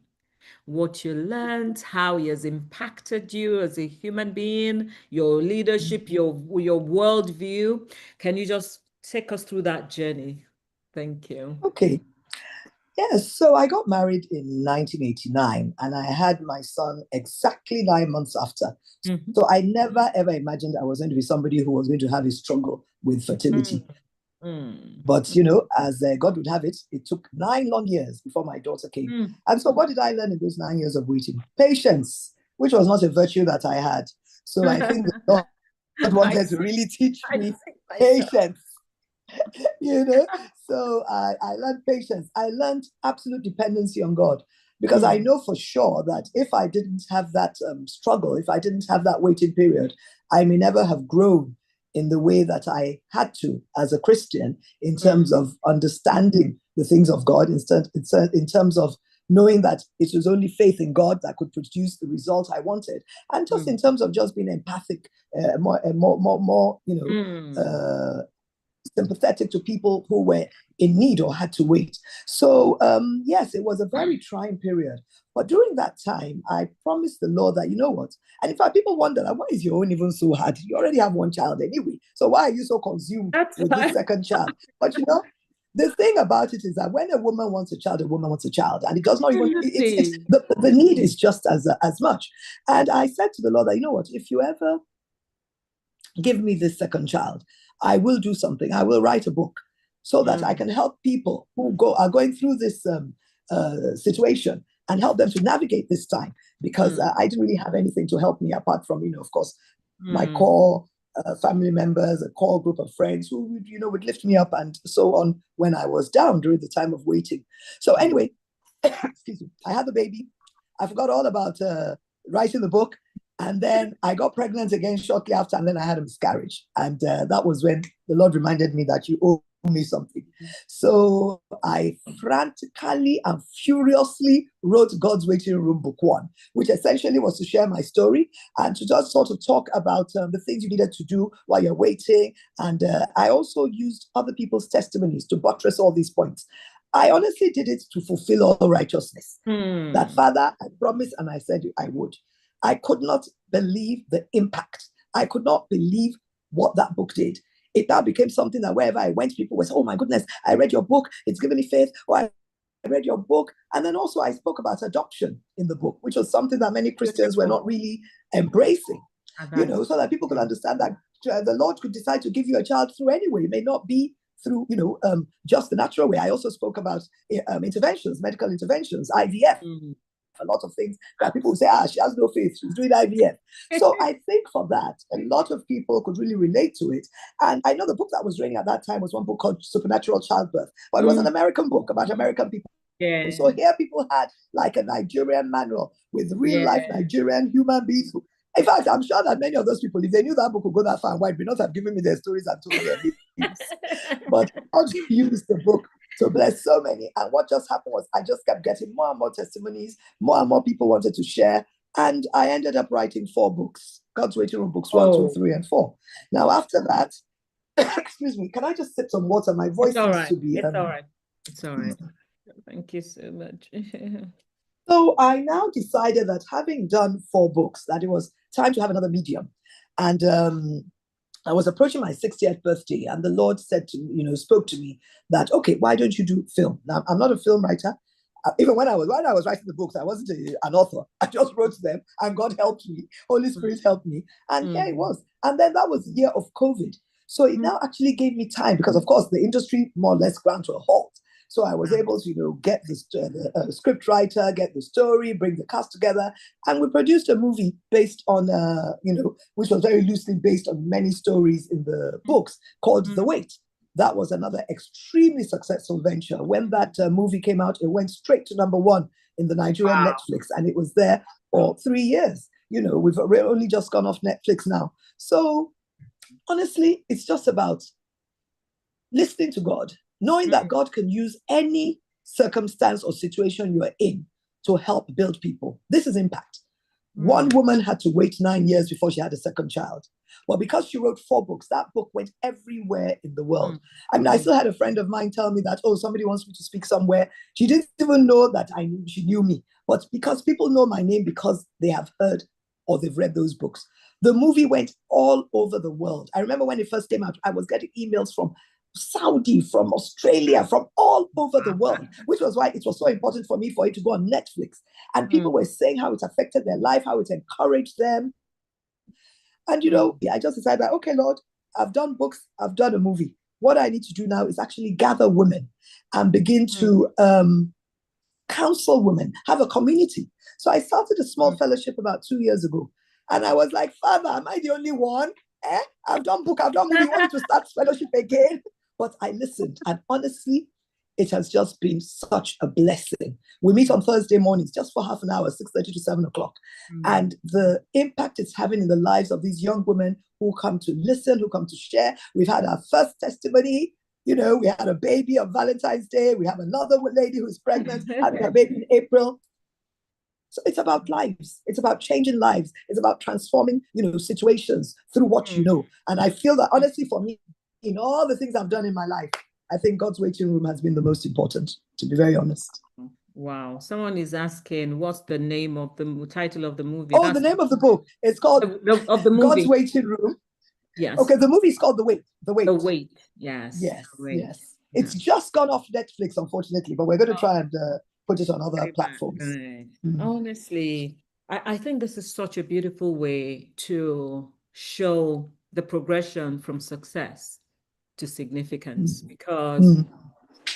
What you learned, how it has impacted you as a human being, your leadership, your worldview. Can you just take us through that journey? Thank you. Okay. Yes. So I got married in 1989 and I had my son exactly 9 months after. Mhm. So I never ever imagined I was going to be somebody who was going to have a struggle with Mm, fertility. mm, But as God would have it, it took 9 long years before my daughter came. mm. And so, what did I learn in those 9 years of waiting? Patience, which was not a virtue that I had. So I think the Lord I wanted to see, really teach I me see myself. patience. you know. So I learned patience. I learned absolute dependency on God, because I Mm, know for sure that if I didn't have that struggle, if I didn't have that waiting period, I may never have grown in the way that I had to as a Christian, in terms mm, of understanding the things of God, in terms of knowing that it was only faith in God that could produce the result I wanted, and just in mm, terms of just being empathic, more, mm. uh, sympathetic to people who were in need or had to wait. So, yes, it was a very trying period. But during that time, I promised the Lord that, you know what? And in fact, people wonder, like, why is your own even so hard? You already have one child anyway. So why are you so consumed That's with this why. second child? But the thing about it is that when a woman wants a child, a woman wants a child, and it does not even it's Absolutely. the need is just as much. And I said to the Lord that, you know what, if you ever give me this second child, I will do something. I will write a book so that I Mm, can help people who are going through this situation, and help them to navigate this time, because mm, I didn't really have anything to help me apart from, of course, my mm. core family members, a core group of friends who would lift me up and so on when I was down during the time of waiting. So Mm. anyway, excuse me, I had the baby. I forgot all about writing the book. And then I got pregnant again shortly after, and then I had a miscarriage. And that was when the Lord reminded me that you owe me something. So I frantically and furiously wrote God's Waiting Room Book One, which essentially was to share my story and to just sort of talk about the things you needed to do while you're waiting. And I also used other people's testimonies to buttress all these points. I honestly did it to fulfill all righteousness. That Mm. Father, I promised and I said I would. I could not believe the impact. I could not believe what that book did. It now became something that wherever I went, people were saying, "Oh my goodness, I read your book. It's given me faith." Or I read your book. And then also I spoke about adoption in the book, which was something that many Christians were not Beautiful. really embracing, And that's so that people could understand that the Lord could decide to give you a child through anyway. It may not be through, just the natural way. I also spoke about interventions, medical interventions, IVF, Mm. a lot of things that people say, she has no faith, she's doing IVF. So I think for that, a lot of people could really relate to it. And I know the book that was reading at that time was one book called Supernatural Childbirth, but it was an American book about American people. Yeah. So here people had like a Nigerian manual with real life Yeah. Nigerian human beings. In fact, I'm sure that many of those people, if they knew that book would go that far and wide, would not have given me their stories and told their names. But God used the book to bless so many. And what just happened was I just kept getting more and more testimonies, more and more people wanted to share. And I ended up writing 4 books, God's Waiting Room books, 1, 2, 3, and 4. Now, after that, excuse me, can I just sip some water? My voice seems to be... It's all right. It's all right. Thank you so much. So I now decided that having done 4 books, that it was time to have another medium. And I was approaching my 60th birthday, and the Lord said to me, spoke to me that, okay, why don't you do film? Now, I'm not a film writer. Even when I was writing the books, I wasn't an author. I just wrote them, and God helped me. Holy Spirit helped me. And here it was. And then that was the year of COVID. So it now actually gave me time because, of course, the industry more or less ground to a halt. So I was able to, get the script writer, get the story, bring the cast together, and we produced a movie based on, which was very loosely based on many stories in the books called The Wait. That was another extremely successful venture. When that movie came out, it went straight to #1 in the Nigerian Netflix, and it was there for 3 years. We've only just gone off Netflix now. So honestly, it's just about listening to God, knowing that God can use any circumstance or situation you are in to help build people. This is impact. One woman had to wait 9 years before she had a second child. Well, because she wrote 4 books, that book went everywhere in the world. I mean, I still had a friend of mine tell me that, somebody wants me to speak somewhere. She didn't even know that she knew me. But because people know my name because they have heard or they've read those books. The movie went all over the world. I remember when it first came out, I was getting emails from Saudi, from Australia, from all over the world, which was why it was so important for me for it to go on Netflix. And people were saying how it affected their life, how it encouraged them. And, I just decided that, okay, Lord, I've done books, I've done a movie. What I need to do now is actually gather women and begin to counsel women, have a community. So I started a small fellowship about 2 years ago. And I was like, Father, am I the only one? I've done book, I've done movie, you want me to start fellowship again? But I listened, and honestly, it has just been such a blessing. We meet on Thursday mornings just for half an hour, 6:30 to 7 o'clock. And the impact it's having in the lives of these young women who come to listen, who come to share. We've had our first testimony. We had a baby on Valentine's Day. We have another lady who's pregnant, having a baby in April. So it's about lives. It's about changing lives. It's about transforming, situations through what you know. And I feel that honestly for me, in all the things I've done in my life, I think God's Waiting Room has been the most important, to be very honest. Wow. Someone is asking, what's the name of the title of the movie? The name of the book. It's called of the movie. God's Waiting Room. Yes. Okay, the movie is called The Wait. The Wait. The Wait. Yes. Yes. Wait. Yes. It's just gone off Netflix, unfortunately, but we're going to try and put it on other platforms. Honestly, I think this is such a beautiful way to show the progression from success to significance because,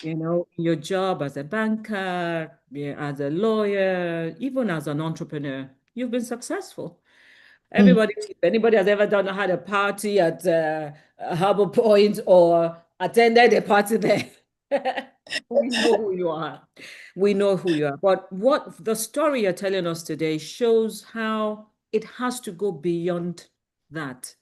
your job as a banker, as a lawyer, even as an entrepreneur, you've been successful. If anybody has ever had a party at Harbour Point or attended a party there, we know who you are. We know who you are. But what the story you're telling us today shows how it has to go beyond that.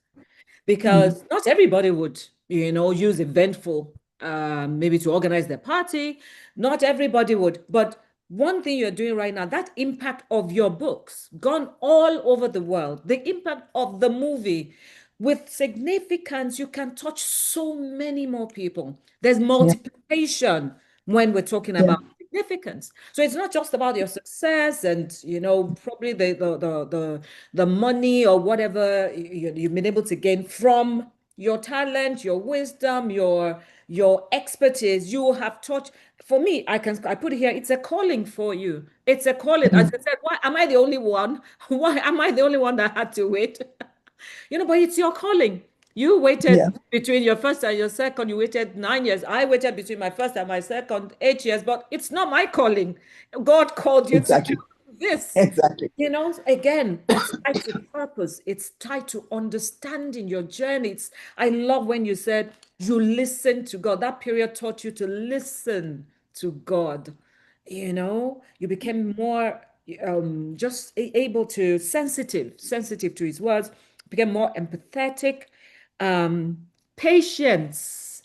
Because not everybody would, use Eventful maybe to organize their party. Not everybody would. But one thing you're doing right now, that impact of your books gone all over the world, the impact of the movie with significance, you can touch so many more people. There's multiplication when we're talking about significance. So it's not just about your success and probably the money or whatever you've been able to gain from your talent, your wisdom, your expertise. You have touched. For me, I put it here, it's a calling for you. It's a calling. As I said, why am I the only one? Why am I the only one that had to wait? But it's your calling. You Yeah, waited between your first and your second, you waited 9 years. I waited between my first and my second 8 years, but it's not my calling. God called you to do exactly. this. Exactly. Again, it's tied to purpose. It's tied to understanding your journey. I love when you said you listen to God. That period taught you to listen to God. You became more just able to sensitive to his words, became more empathetic, um, patience.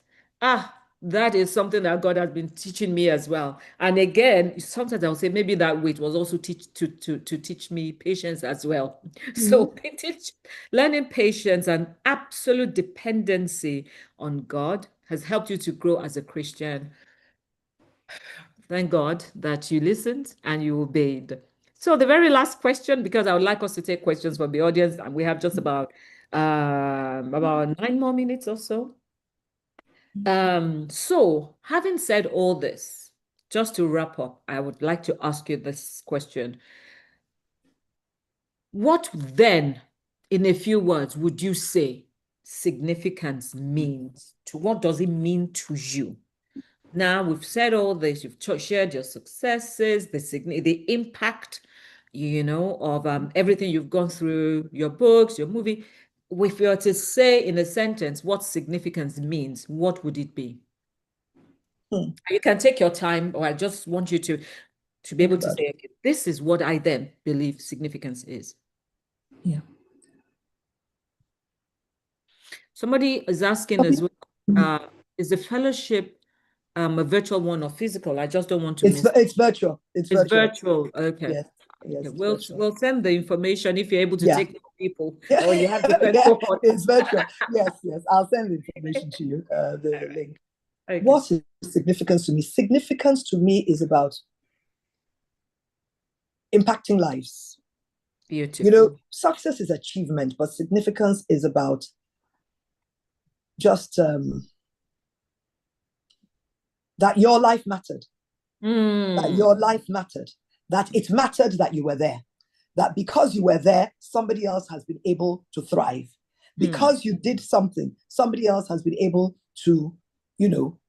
That is something that God has been teaching me as well. And again, sometimes I'll say maybe that weight was also to teach me patience as well. So Mhm. learning patience and absolute dependency on God has helped you to grow as a Christian. Thank God that you listened and you obeyed. So the very last question, because I would like us to take questions from the audience, and we have just about 9 more minutes or so. So having said all this, just to wrap up, I would like to ask you this question. What then, in a few words, would you say significance means to what does it mean to you? Now we've said all this, you've shared your successes, the impact, of everything you've gone through, your books, your movie. If you were to say in a sentence what significance means, what would it be? Hmm. You can take your time, or I just want you to be Think able to about it. say, okay, this is what I then believe significance is. Yeah. Somebody is asking as Probably. well, Mhm. is the fellowship a virtual one or physical? I just don't want to It's miss. it's virtual. It's It's virtual. virtual. Okay. Yes. Okay. Yes, it's We'll virtual. we'll send the information if you're able to Yeah. take more people, Yeah. or you have different Yeah. cohort. It's virtual. Yes. Yes. I'll send the information to you. The link. Okay. What is significance to me? Significance to me is about impacting lives. Beautiful. Success is achievement, but significance is about just that your life mattered, that Mm, your life mattered, that it mattered that you were there, that because you were there, somebody else has been able to thrive. mm, Because you did something, somebody else has been able to,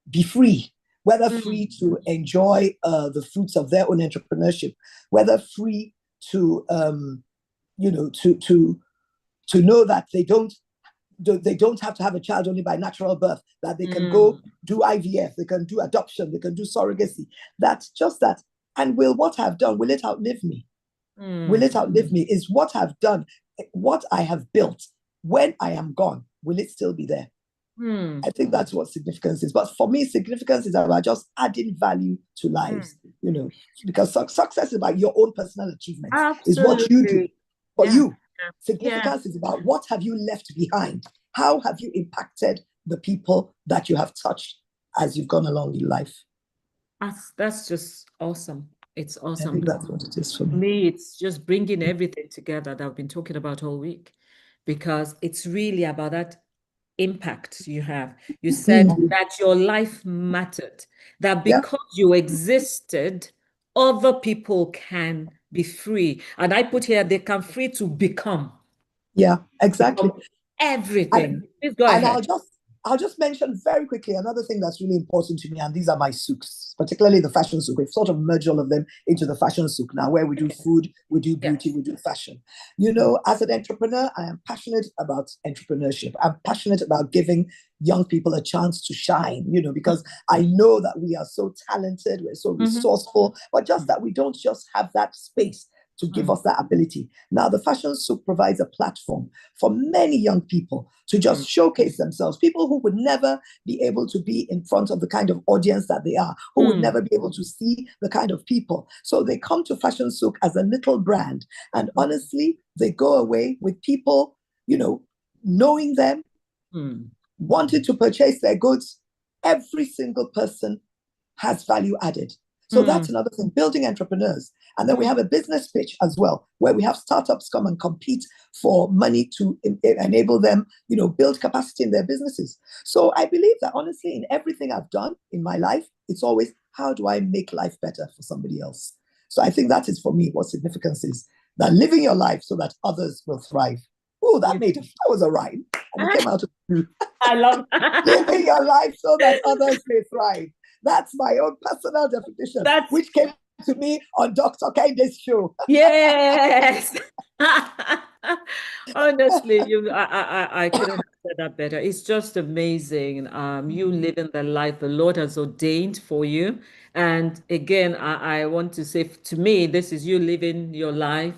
be free, whether mm, free to enjoy the fruits of their own entrepreneurship, whether free to, to know that they don't have to have a child only by natural birth, that they can go mm, do IVF, they can do adoption, they can do surrogacy. That's just that. And will what I've done, will it outlive me? Will mm, it outlive me? Is what I've done, what I have built, when I am gone, will it still be there? mm, I think that's what significance is. But for me, significance is about just adding value to lives, mm. because success is about your own personal achievements, is what you do. Absolutely. For Yeah. you, Yeah. significance is about what have you left behind? How have you impacted the people that you have touched as you've gone along in life? That's just awesome. It's I awesome. think that's what it is for For me. me, it's just bringing everything together that I've been talking about all week, because it's really about that impact you have. You said Mm. that your life mattered, that Yeah, because you existed, other people can be free. And I put here, they can free to yeah, exactly. become everything. And Please go and ahead. I'll just mention very quickly another thing that's really important to me, and these are my souks, particularly the fashion souk. We've sort of merged all of them into the fashion souk now, where we do Okay. food, we do Yeah. beauty, we do fashion. As an entrepreneur, I am passionate about entrepreneurship. I'm passionate about giving young people a chance to shine, because I know that we are so talented, we're so Mhm. resourceful, but just that we don't just have that space to give Mm, us that ability. Now, the Fashion Souk provides a platform for many young people to mm, just showcase themselves. People who would never be able to be in front of the kind of audience that they are, who would mm, never be able to see the kind of people. So they come to Fashion Souk as a little brand. And honestly, they go away with people, knowing them, mm, wanted to purchase their goods. Every single person has value added. So that's mm, another thing, building entrepreneurs. And then we mm, have a business pitch as well, where we have startups come and compete for money to enable them, build capacity in their businesses. So I believe that honestly, in everything I've done in my life, it's always, how do I make life better for somebody else? So I think that is for me what significance is, that living your life so that others will thrive. Oh, that mm. was a rhyme. and it came out of you. I love that. Living your life so that others may thrive. That's my own personal definition, which came to me on Dr. Kennedy's show. Yes. Honestly, I couldn't have said that better. It's just amazing. You living the life the Lord has ordained for you. And again, I want to say to me, this is you living your life,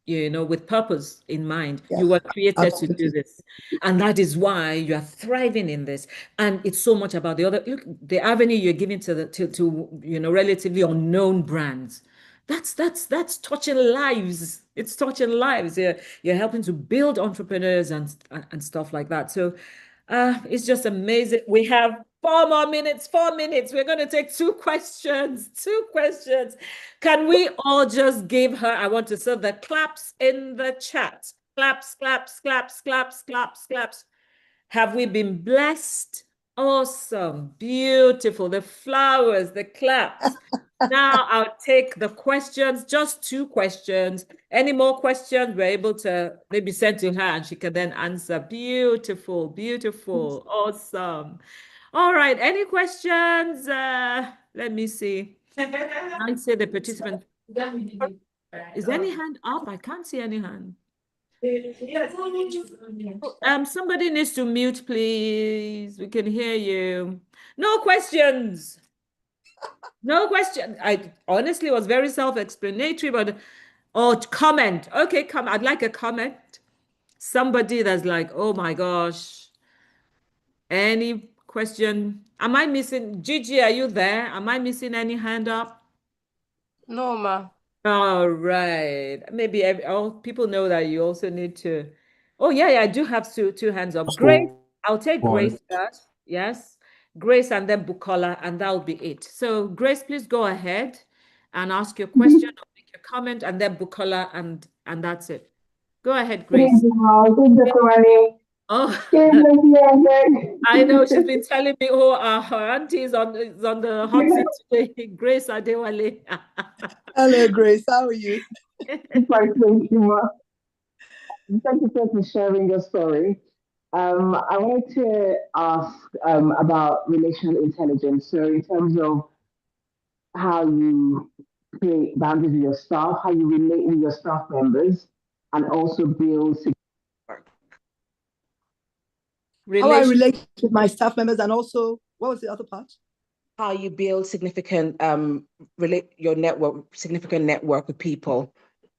with purpose in mind. Yes, you were created to do absolutely. this. And that is why you are thriving in this. And it's so much about the avenue you're giving to relatively unknown brands. That's touching lives. It's touching lives. You're helping to build entrepreneurs and stuff like that. So it's just amazing. We have 4 more minutes. 4 minutes. We're going to take two questions. Two questions. Can we all just give her? I want to serve the claps in the chat. Claps, claps, claps, claps, claps, claps. Have we been blessed? Awesome. Beautiful. The flowers, the claps. Now I'll take the questions, just two questions. Any more questions, we're able to maybe send to her and she can then answer. Beautiful, beautiful, awesome. All right, any questions? Let me see. I say the participant. Is any hand up? I can't see any hand. Somebody needs to mute, please. We can hear you. No questions. No question. I honestly was very self-explanatory, but comment. Okay, come. I'd like a comment. Somebody that's like, oh my gosh. Any question? Am I missing? Gigi, are you there? Am I missing any hand up? No, ma. All right. Maybe all people know that you also need to. Oh, yeah, I do have two hands up. Grace, I'll take Grace first. Yes. Grace and then Bukola, and that'll be it. So, Grace, please go ahead and ask your question or make your comment, and then Bukola, and that's it. Go ahead, Grace. Oh, I know she's been telling me, her auntie is on the hot seat today. Grace Adewale. Hello, Grace. How are you? Fine, thank you, Ma. Thank you for sharing your story. I wanted to ask about relational intelligence. So, in terms of how you create boundaries with your staff, how you relate with your staff members, and also build. How I relate with my staff members, and also, what was the other part? How you build significant significant network with people.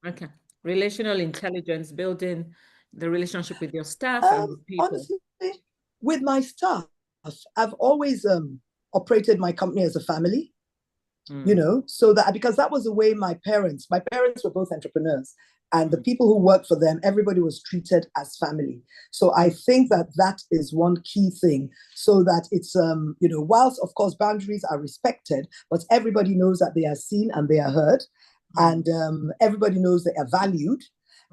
Okay. Relational intelligence, building the relationship with your staff and with people. Honestly, with my staff, I've always operated my company as a family, so that because that was the way my parents were both entrepreneurs, and the people who worked for them, everybody was treated as family. So I think that is one key thing, so that it's, whilst of course boundaries are respected, but everybody knows that they are seen and they are heard, and everybody knows they are valued.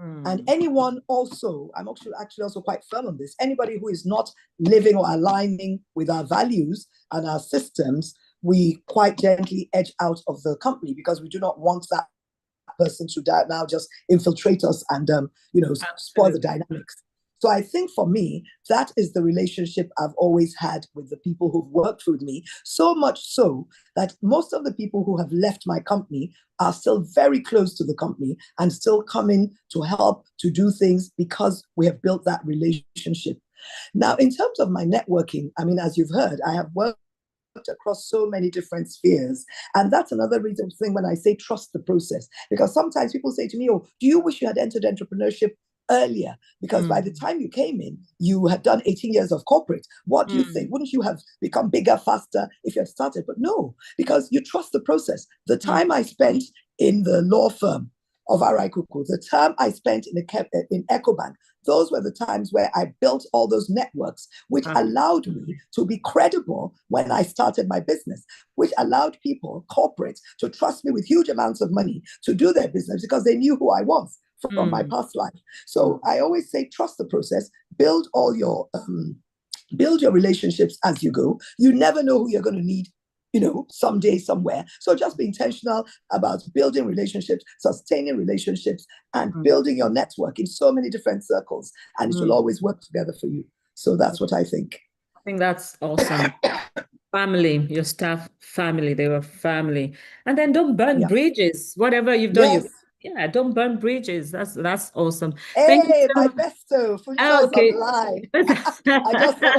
And anyone also, I'm actually also quite firm on this, anybody who is not living or aligning with our values and our systems, we quite gently edge out of the company, because we do not want that person to now just infiltrate us and spoil the dynamics. So I think for me, that is the relationship I've always had with the people who've worked with me, so much so that most of the people who have left my company are still very close to the company and still coming to help to do things, because we have built that relationship. Now, in terms of my networking, I mean, as you've heard, I have worked across so many different spheres. And that's another reason thing when I say trust the process, because sometimes people say to me, oh, do you wish you had entered entrepreneurship earlier? Because by the time you came in, you had done 18 years of corporate. What do you think? Wouldn't you have become bigger, faster if you had started? But no, because you trust the process. The time I spent in the law firm of RI Kuku, the time I spent in EcoBank, those were the times where I built all those networks, which allowed me to be credible when I started my business, which allowed people, corporates, to trust me with huge amounts of money to do their business, because they knew who I was from my past life. So I always say, trust the process, build your relationships as you go. You never know who you're going to need, someday, somewhere. So just be intentional about building relationships, sustaining relationships, and building your network in so many different circles, and it will always work together for you. So that's what I think. I think that's awesome. Family, your staff, family, they were family. And then don't burn Yeah. bridges. Whatever you've done, Yes. yeah, don't burn bridges. That's awesome. Thank you Hey, so my much. besto, Funsho Oh, is on the okay. line. I just saw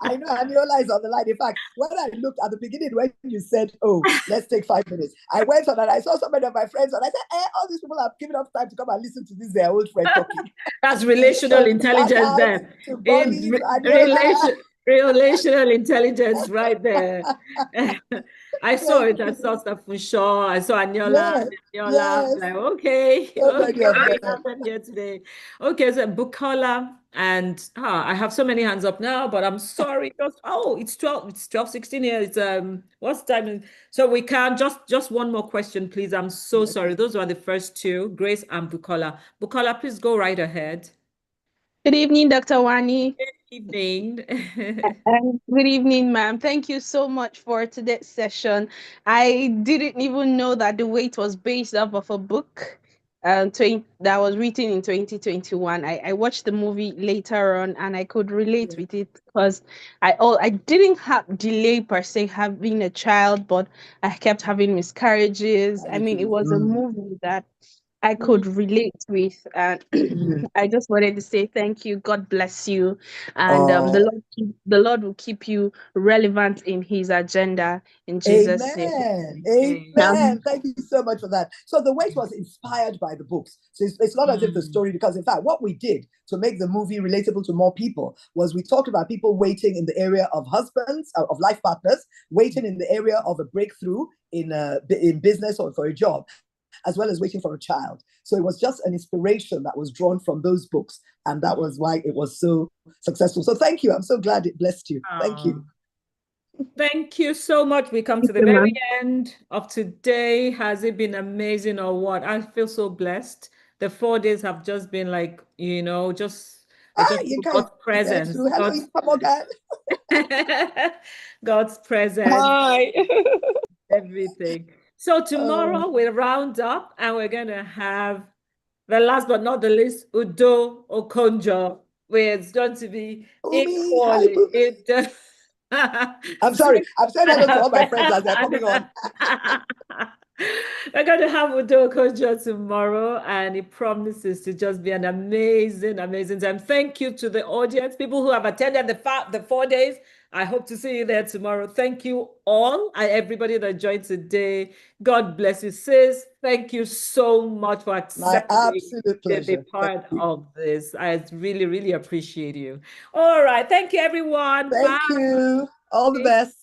I know Aniola is on the line. In fact, when I looked at the beginning, when you said, oh, let's take 5 minutes, I went on and I saw so many of my friends and I said, all these people have given up time to come and listen to this, their old friend talking. That's relational So shout intelligence out then. to Bonnie, to Aniola. Relational intelligence right there. I saw Thank it. I you. saw stuff from Shaw. I saw Aniola. Yes, Aniola. yes. Like, okay, So many of what them. happened here today? Okay, so Bukola and I have so many hands up now, but I'm sorry. It's 12:16 here. It's what's the time? So we can just one more question, please. I'm so sorry. Those were the first two, Grace and Bukola. Bukola, please go right ahead. Good evening, Dr. Wani. Good evening. Good evening, ma'am. Thank you so much for today's session. I didn't even know that the weight was based off of a book that was written in 2021. I watched the movie later on and I could relate with it because I didn't have delay per se having a child, but I kept having miscarriages. I mean, it was a movie that I could relate with, and I just wanted to say thank you. God bless you, and the Lord will keep you relevant in His agenda in Jesus' name. Amen. Thank you so much for that. So the weight was inspired by the books. So it's not as if the story, because in fact, what we did to make the movie relatable to more people was we talked about people waiting in the area of husbands, of life partners, waiting in the area of a breakthrough in business or for a job, as well as waiting for a child. So it was just an inspiration that was drawn from those books. And that was why it was so successful. So thank you. I'm so glad it blessed you. Thank you. Thank you so much. We come to the very end of today. Has it been amazing or what? I feel so blessed. The 4 days have just been like, just God's presence. Hello, God's presence. Hi. Everything. So tomorrow we'll round up and we're going to have the last but not the least, Udo Okonjo, where it's going to be equally. I'm sorry. I've said hello to all my friends as they're coming on. We're going to have Udo Okonjo tomorrow, and it promises to just be an amazing, amazing time. Thank you to the audience, people who have attended the 4 days. I hope to see you there tomorrow. Thank you all, everybody that joined today. God bless you, sis. Thank you so much for accepting to be part of this. I really, really appreciate you. All right. Thank you, everyone. Thank you. All the best.